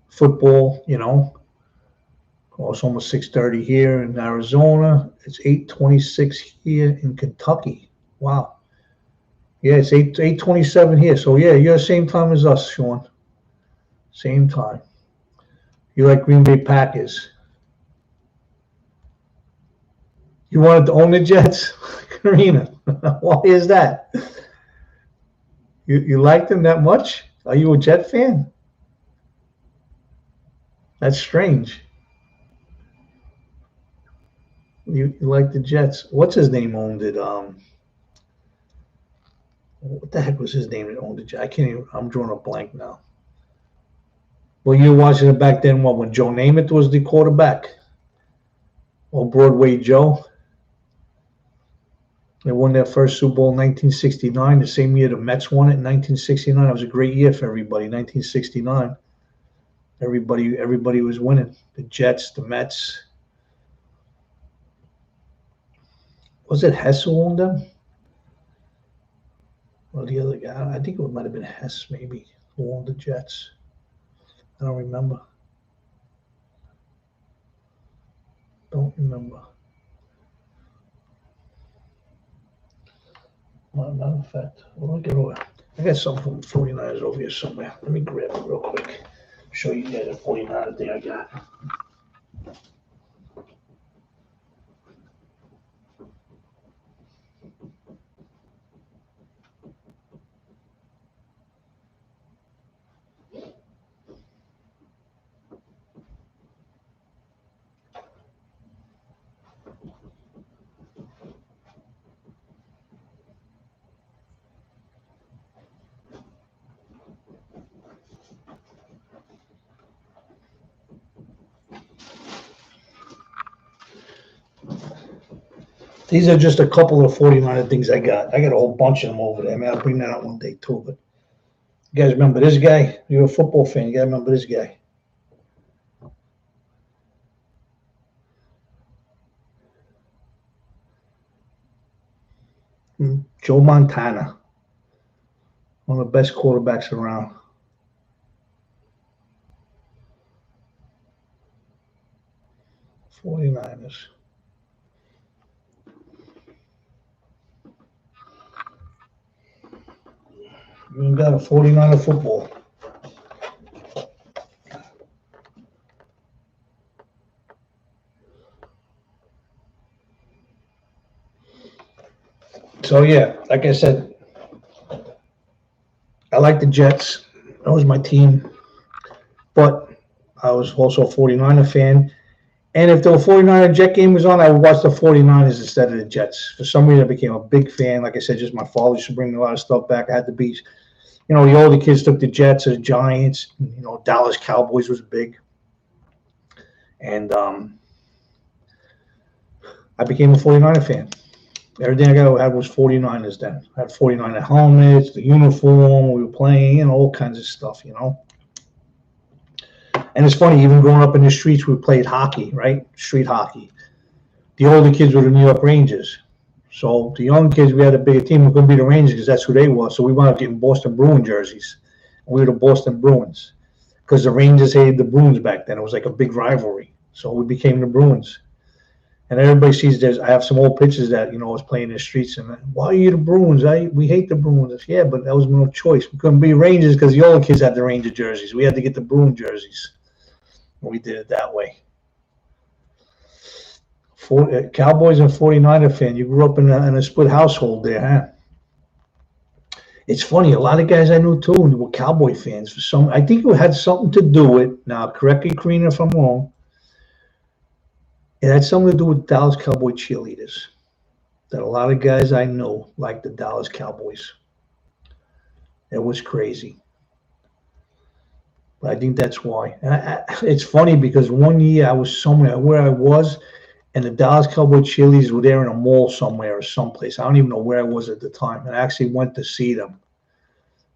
football, Well, it's almost 6:30 here in Arizona. It's 8:26 here in Kentucky. Wow. Yeah, it's 8:27 here. So yeah, you're the same time as us, Sean. Same time. You like Green Bay Packers. You wanted to own the Jets? Karina, why is that? You like them that much? Are you a Jet fan? That's strange. You like the Jets. What's his name owned it? What the heck was his name that owned the Jets? I can't even, I'm drawing a blank now. Well, you were watching it back then, what, when Joe Namath was the quarterback? Or Broadway Joe? They won their first Super Bowl in 1969, the same year the Mets won it in 1969. It was a great year for everybody, 1969. Everybody was winning. The Jets, the Mets. Was it Hess who owned them? Or the other guy? I think it might have been Hess, maybe, who owned the Jets. I don't remember. Don't remember. Matter of fact, well, I got something from 49ers over here somewhere. Let me grab it real quick. Show you guys the 49er thing I got. These are just a couple of 49er things I got. I got a whole bunch of them over there. I mean, I'll bring that out one day too. But you guys remember this guy? You're a football fan. You got to remember this guy. Joe Montana. One of the best quarterbacks around. '49ers. You got a 49er football. So yeah, like I said, I like the Jets. That was my team. But I was also a 49er fan. And if the 49er Jet game was on, I would watch the 49ers instead of the Jets. For some reason, I became a big fan. Like I said, just my father used to bring me a lot of stuff back. I had to be, the older kids took the Jets or the Giants. Dallas Cowboys was big. And I became a 49er fan. Everything I had was 49ers then. I had 49er helmets, the uniform, we were playing, all kinds of stuff, And it's funny, even growing up in the streets, we played hockey, right? Street hockey. The older kids were the New York Rangers. So the young kids, we had a bigger team. We couldn't be the Rangers because that's who they were. So we wound up getting Boston Bruins jerseys. And we were the Boston Bruins because the Rangers hated the Bruins back then. It was like a big rivalry. So we became the Bruins. And everybody sees I have some old pictures that, I was playing in the streets. And why are you the Bruins? We hate the Bruins. Yeah, but that was no choice. We couldn't be Rangers because the older kids had the Ranger jerseys. We had to get the Bruin jerseys. We did it that way. Cowboys and 49er fan. You grew up in a split household there, huh? It's funny. A lot of guys I knew too were Cowboy fans. I think it had something to do with. Now, correct me, Karina, if I'm wrong. It had something to do with Dallas Cowboy cheerleaders. That a lot of guys I know liked the Dallas Cowboys. It was crazy. But I think that's why. And it's funny because one year I was somewhere where I was, and the Dallas Cowboy cheerleaders were there in a mall somewhere or someplace. I don't even know where I was at the time. And I actually went to see them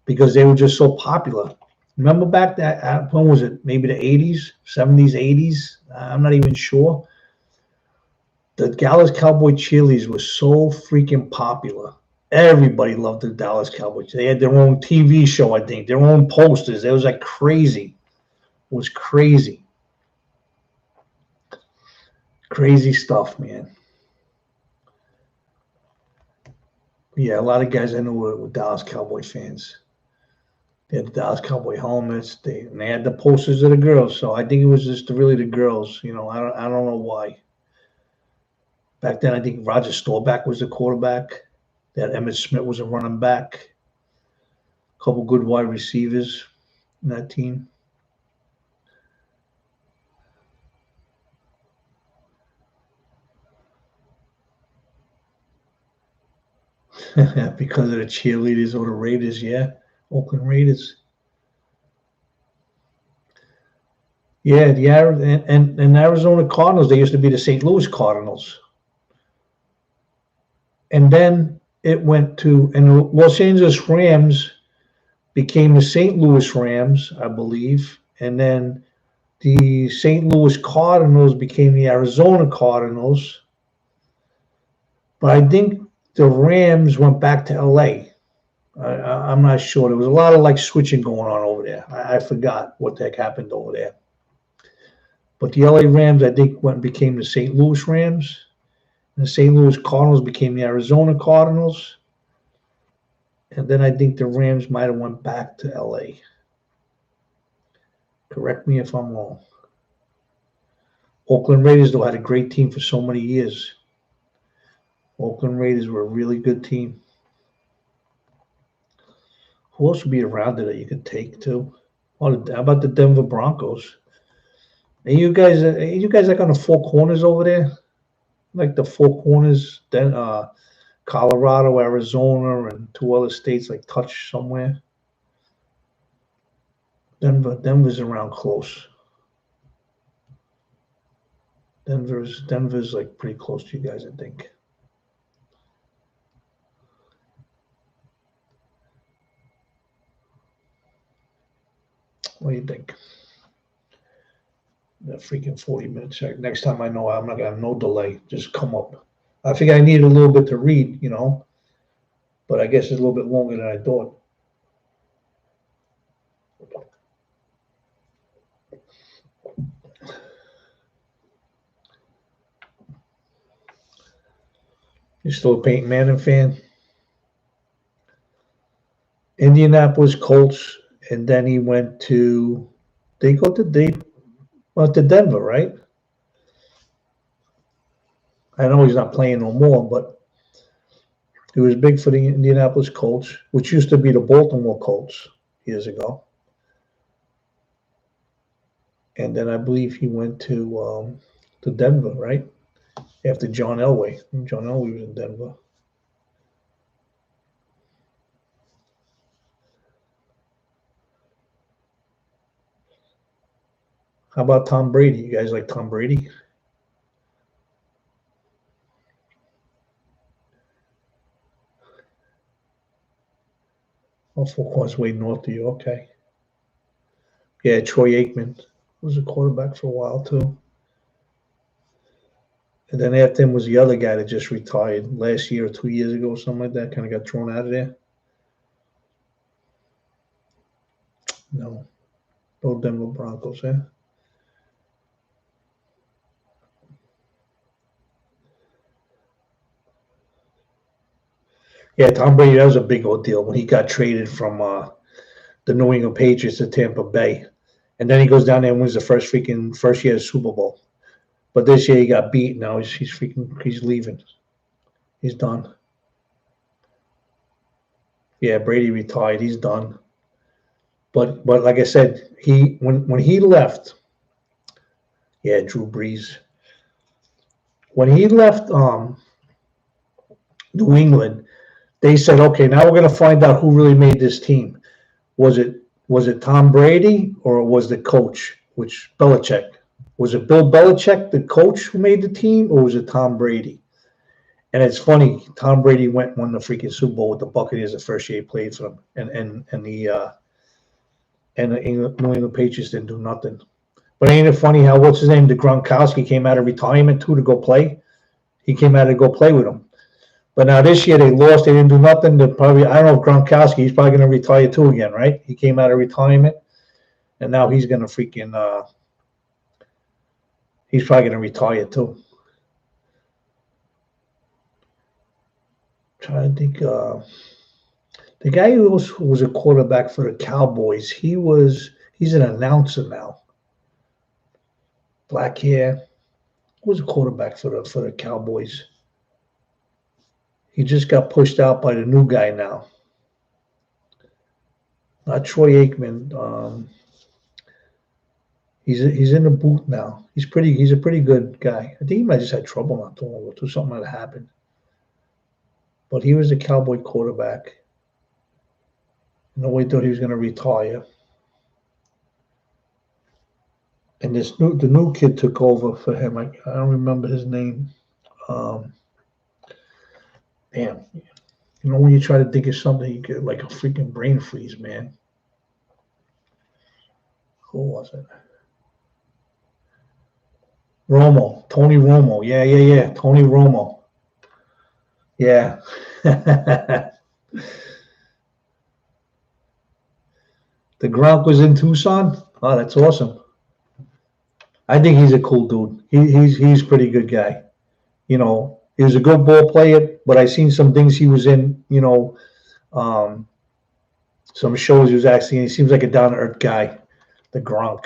because they were just so popular. Remember back that, when was it? Maybe the 80s, 70s, 80s? I'm not even sure. The Dallas Cowboy cheerleaders were so freaking popular. Everybody loved the Dallas Cowboys. They had their own TV show, I think, their own posters. It was like crazy. It was crazy. Crazy stuff, man. Yeah, a lot of guys I know were Dallas Cowboy fans. They had the Dallas Cowboy helmets. And they had the posters of the girls. So I think it was just really the girls. I don't know why. Back then, I think Roger Staubach was the quarterback. That Emmitt Smith was a running back. A couple good wide receivers in that team. Because of the cheerleaders or the Raiders, yeah. Oakland Raiders. Yeah, and Arizona Cardinals, they used to be the St. Louis Cardinals. And then it went to, and the Los Angeles Rams became the St. Louis Rams, I believe. And then the St. Louis Cardinals became the Arizona Cardinals. But I think the Rams went back to LA. I'm not sure. There was a lot of like switching going on over there. I forgot what the heck happened over there. But the LA Rams, I think, went and became the St. Louis Rams. And the St. Louis Cardinals became the Arizona Cardinals. And then I think the Rams might have went back to LA. Correct me if I'm wrong. Oakland Raiders, though, had a great team for so many years. Oakland Raiders were a really good team. Who else would be around there that you could take too? Oh, how about the Denver Broncos? Are you guys like on the four corners over there? Like the four corners, then Colorado, Arizona, and two other states like touch somewhere. Denver's around close. Denver's like pretty close to you guys, I think. What do you think? That freaking 40 minutes. Next time I know I'm not gonna have no delay. Just come up. I think I needed a little bit to read, but I guess it's a little bit longer than I thought. You're still a Peyton Manning fan? Indianapolis Colts, and then he went to. They went to Denver, right? I know he's not playing no more, but he was big for the Indianapolis Colts, which used to be the Baltimore Colts years ago. And then I believe he went to Denver, right? After John Elway. John Elway was in Denver. How about Tom Brady? You guys like Tom Brady? Oh, Four Corners way north of you. Okay. Yeah, Troy Aikman was a quarterback for a while too. And then after him was the other guy that just retired last year or 2 years ago, or something like that. Kind of got thrown out of there. No. No Denver Broncos, eh? Yeah, Tom Brady, that was a big old deal when he got traded from the New England Patriots to Tampa Bay. And then he goes down there and wins the first year of Super Bowl. But this year he got beat. Now he's leaving. He's done. Yeah, Brady retired. He's done. But like I said, when he left, yeah, Drew Brees. When he left New England, they said, okay, now we're going to find out who really made this team. Was it Tom Brady or was the coach, which Belichick? Was it Bill Belichick, the coach, who made the team, or was it Tom Brady? And it's funny, Tom Brady won the freaking Super Bowl with the Buccaneers the first year he played for them, and the New England Patriots didn't do nothing. But ain't it funny how what's his name, the Gronkowski came out of retirement too to go play? He came out to go play with them. But now this year they lost, they didn't do nothing. I don't know if Gronkowski, he's probably going to retire too again, right? He came out of retirement, and now he's going to he's probably going to retire too. Trying to think. The guy who was a quarterback for the Cowboys, he's an announcer now. Black hair. Who was a quarterback for the Cowboys? He just got pushed out by the new guy now. Not Troy Aikman. He's in the booth now. He's a pretty good guy. I think he might have just had trouble not too long ago. Something might have happened. But he was a Cowboy quarterback. Nobody thought he was going to retire. And the new kid took over for him. I don't remember his name. Damn. You know, when you try to think of something, you get like a freaking brain freeze, man. Who was it? Romo. Tony Romo. Yeah. Tony Romo. Yeah. The Gronk was in Tucson? Oh, that's awesome. I think he's a cool dude. He's a pretty good guy. You know, he was a good ball player, but I seen some things he was in, you know, some shows he was actually in. He seems like a down-to-earth guy, the Gronk.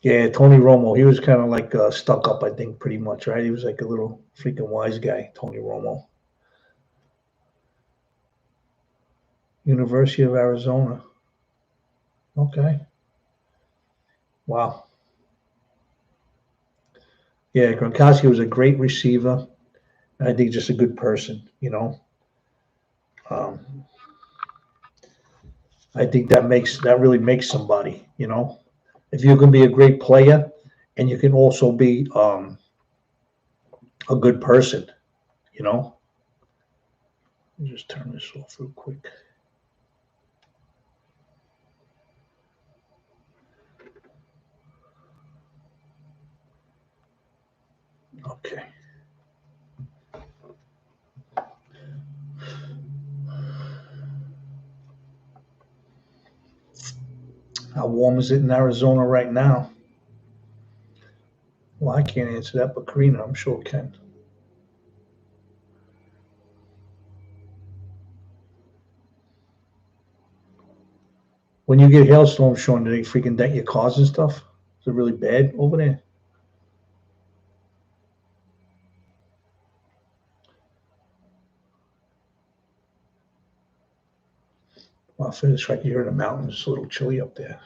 Yeah, Tony Romo. He was kind of like stuck up, I think, pretty much, right? He was like a little freaking wise guy, Tony Romo. University of Arizona. Okay. Wow. Yeah, Gronkowski was a great receiver. I think just a good person, you know. I think that really makes somebody, you know. If you can be a great player and you can also be a good person, you know. Let me just turn this off real quick. Okay. How warm is it in Arizona right now? Well, I can't answer that, but Karina, I'm sure can. When you get hailstorms, Sean, do they freaking dent your cars and stuff? Is it really bad over there? Well, I feel it's right here in the mountains. It's a little chilly up there.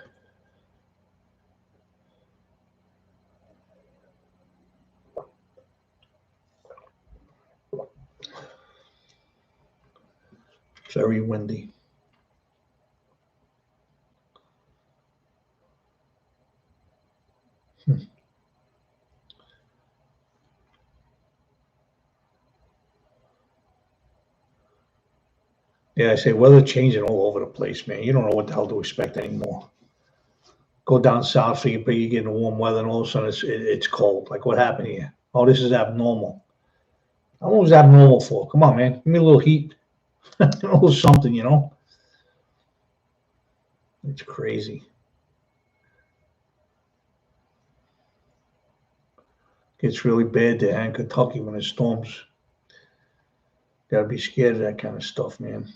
Very windy. Yeah, I say weather changing all over the place, man. You don't know what the hell to expect anymore. Go down south, you get in warm weather, and all of a sudden it's cold. Like what happened here? Oh, this is abnormal. How long is abnormal for? Come on, man. Give me a little heat, a little something, you know. It's crazy. It's really bad there in Kentucky when it storms. Gotta be scared of that kind of stuff, man.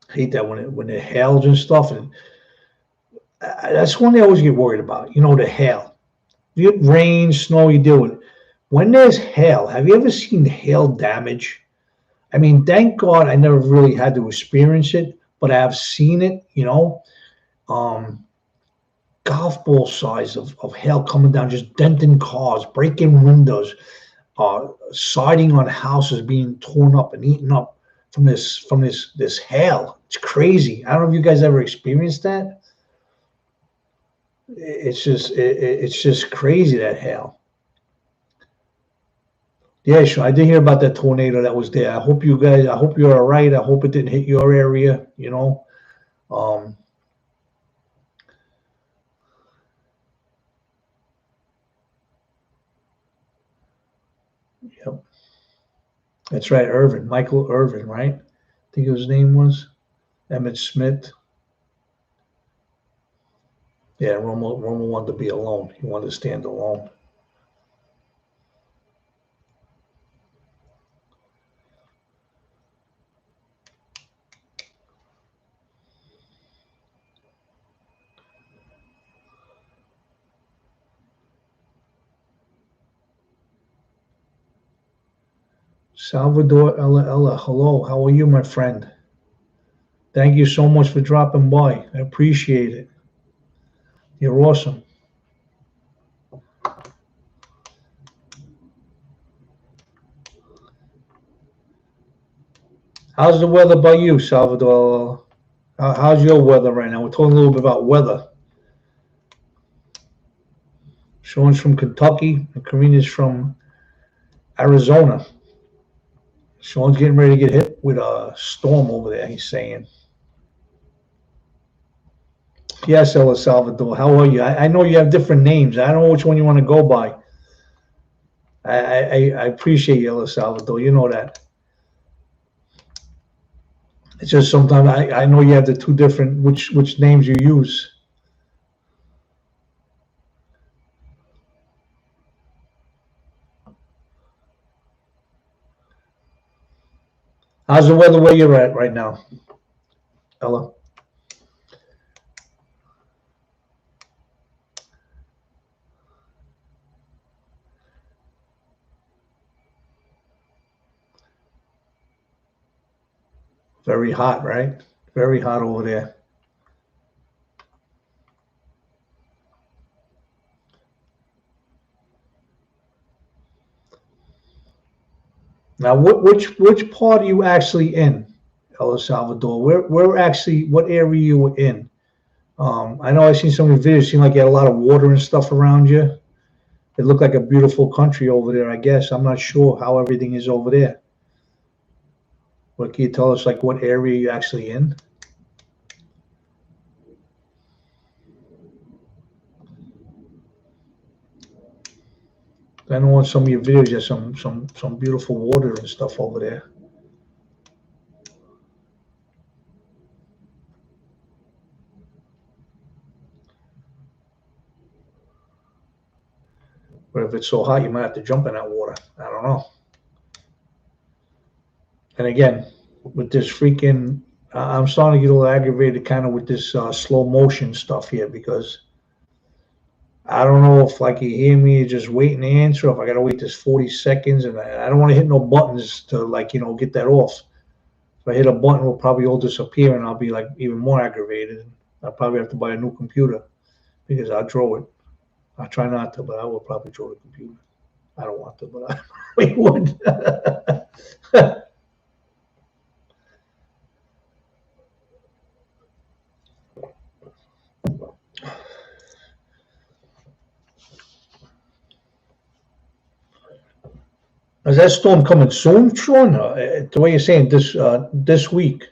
I hate that when it hails and stuff, and that's one thing I always get worried about. You know, the hail. You get rain, snow, you deal with it. When there's hail, have you ever seen hail damage? I mean, thank God I never really had to experience it, but I have seen it. You know, golf ball size of hail coming down, just denting cars, breaking windows, siding on houses being torn up and eaten up from this hail. It's crazy. I don't know if you guys ever experienced that. It's just crazy, that hail. Yeah, sure. I did hear about that tornado that was there. I hope you're all right. I hope it didn't hit your area, you know. Um, yep. That's right, Irvin, Michael Irvin, right? I think his name was Emmett Smith. Yeah, Romo wanted to be alone. He wanted to stand alone. Salvador Ella, hello. How are you, my friend? Thank you so much for dropping by. I appreciate it. You're awesome. How's the weather by you, Salvador? How's your weather right now? We're talking a little bit about weather. Sean's from Kentucky, and Karina's from Arizona. Sean's getting ready to get hit with a storm over there, he's saying. Yes, El Salvador. How are you? I know you have different names. I don't know which one you want to go by. I appreciate you, El Salvador. You know that. It's just sometimes I know you have the two different which names you use. How's the weather where you're at right now, Ella? Very hot, right? Very hot over there. Now, which part are you actually in, El Salvador? Where actually what area you were in? I know I've seen some of your videos. It seemed like you had a lot of water and stuff around you. It looked like a beautiful country over there. I guess I'm not sure how everything is over there. What can you tell us? Like what area you actually in? I know in some of your videos there's some beautiful water and stuff over there. But if it's so hot, you might have to jump in that water. I don't know. And again, with this freaking, I'm starting to get a little aggravated kind of with this slow motion stuff here because I don't know if like you hear me just waiting to answer, if I got to wait this 40 seconds, and I don't want to hit no buttons to like, get that off. If I hit a button, it'll probably all disappear and I'll be like even more aggravated. I'll probably have to buy a new computer because I'll draw it. I try not to, but I will probably draw the computer. I don't want to, but I probably would. Is that storm coming soon, Sean? The way you're saying this week,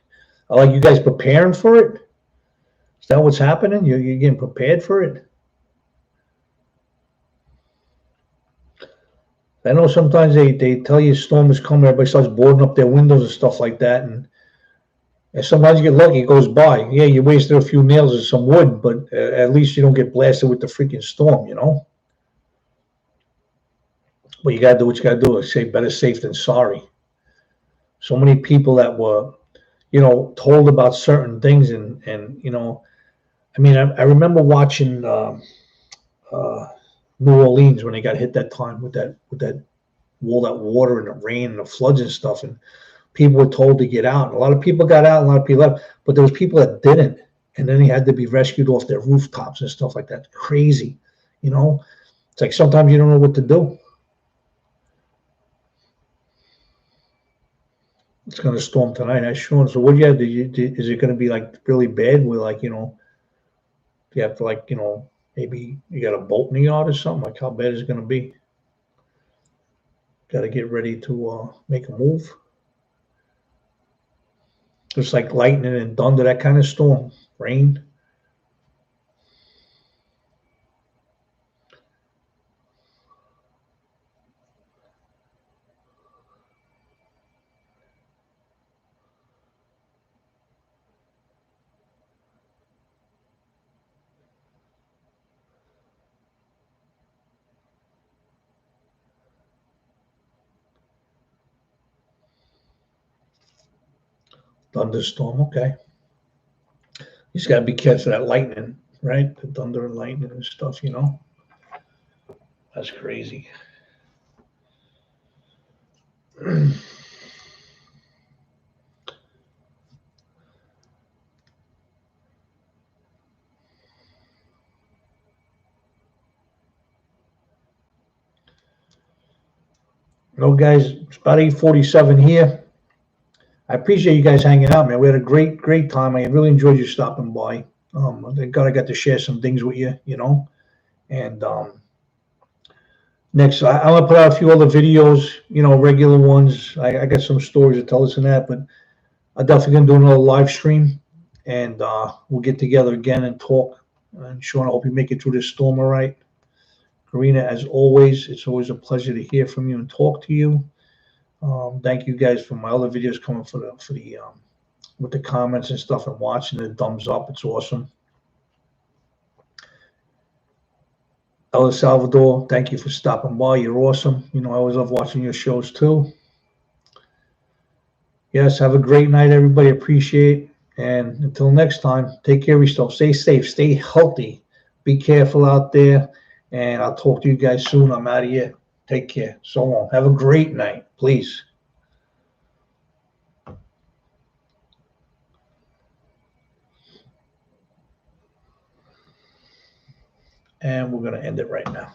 like you guys preparing for it? Is that what's happening? You're getting prepared for it? I know sometimes they tell you a storm is coming, everybody starts boarding up their windows and stuff like that, and sometimes you get lucky, it goes by. Yeah, you wasted a few nails and some wood, but at least you don't get blasted with the freaking storm. But you gotta do what you gotta do. Say better safe than sorry. So many people that were, told about certain things, and I mean, I remember watching uh, New Orleans when they got hit that time with all that water and the rain and the floods and stuff, and people were told to get out. A lot of people got out, a lot of people left, but there was people that didn't, and then they had to be rescued off their rooftops and stuff like that. Crazy, you know. It's like sometimes you don't know what to do. It's going to storm tonight, that's Sean. So what do you have? Is it going to be like really bad? Where like you have to like maybe you got a boat in the yard or something? Like how bad is it going to be? Got to get ready to make a move. Just like lightning and thunder, that kind of storm, rain. Thunderstorm, okay. You just got to be careful of that lightning, right? The thunder and lightning and stuff. That's crazy. Guys, it's about 8:47 here. I appreciate you guys hanging out, man. We had a great time. I really enjoyed you stopping by. Thank God I got to share some things with you, And next, I'm gonna put out a few other videos, regular ones. I got some stories to tell us and that, but I'm definitely gonna do another live stream, and we'll get together again and talk. And Sean, I hope you make it through this storm all right. Karina, as always, it's always a pleasure to hear from you and talk to you. Thank you guys for my other videos coming for the with the comments and stuff and watching the thumbs up. It's awesome. El Salvador, thank you for stopping by. You're awesome. I always love watching your shows too. Yes, have a great night, everybody. Appreciate. And until next time, take care of yourself. Stay safe. Stay healthy. Be careful out there. And I'll talk to you guys soon. I'm out of here. Take care. So long. Have a great night, please. And we're going to end it right now.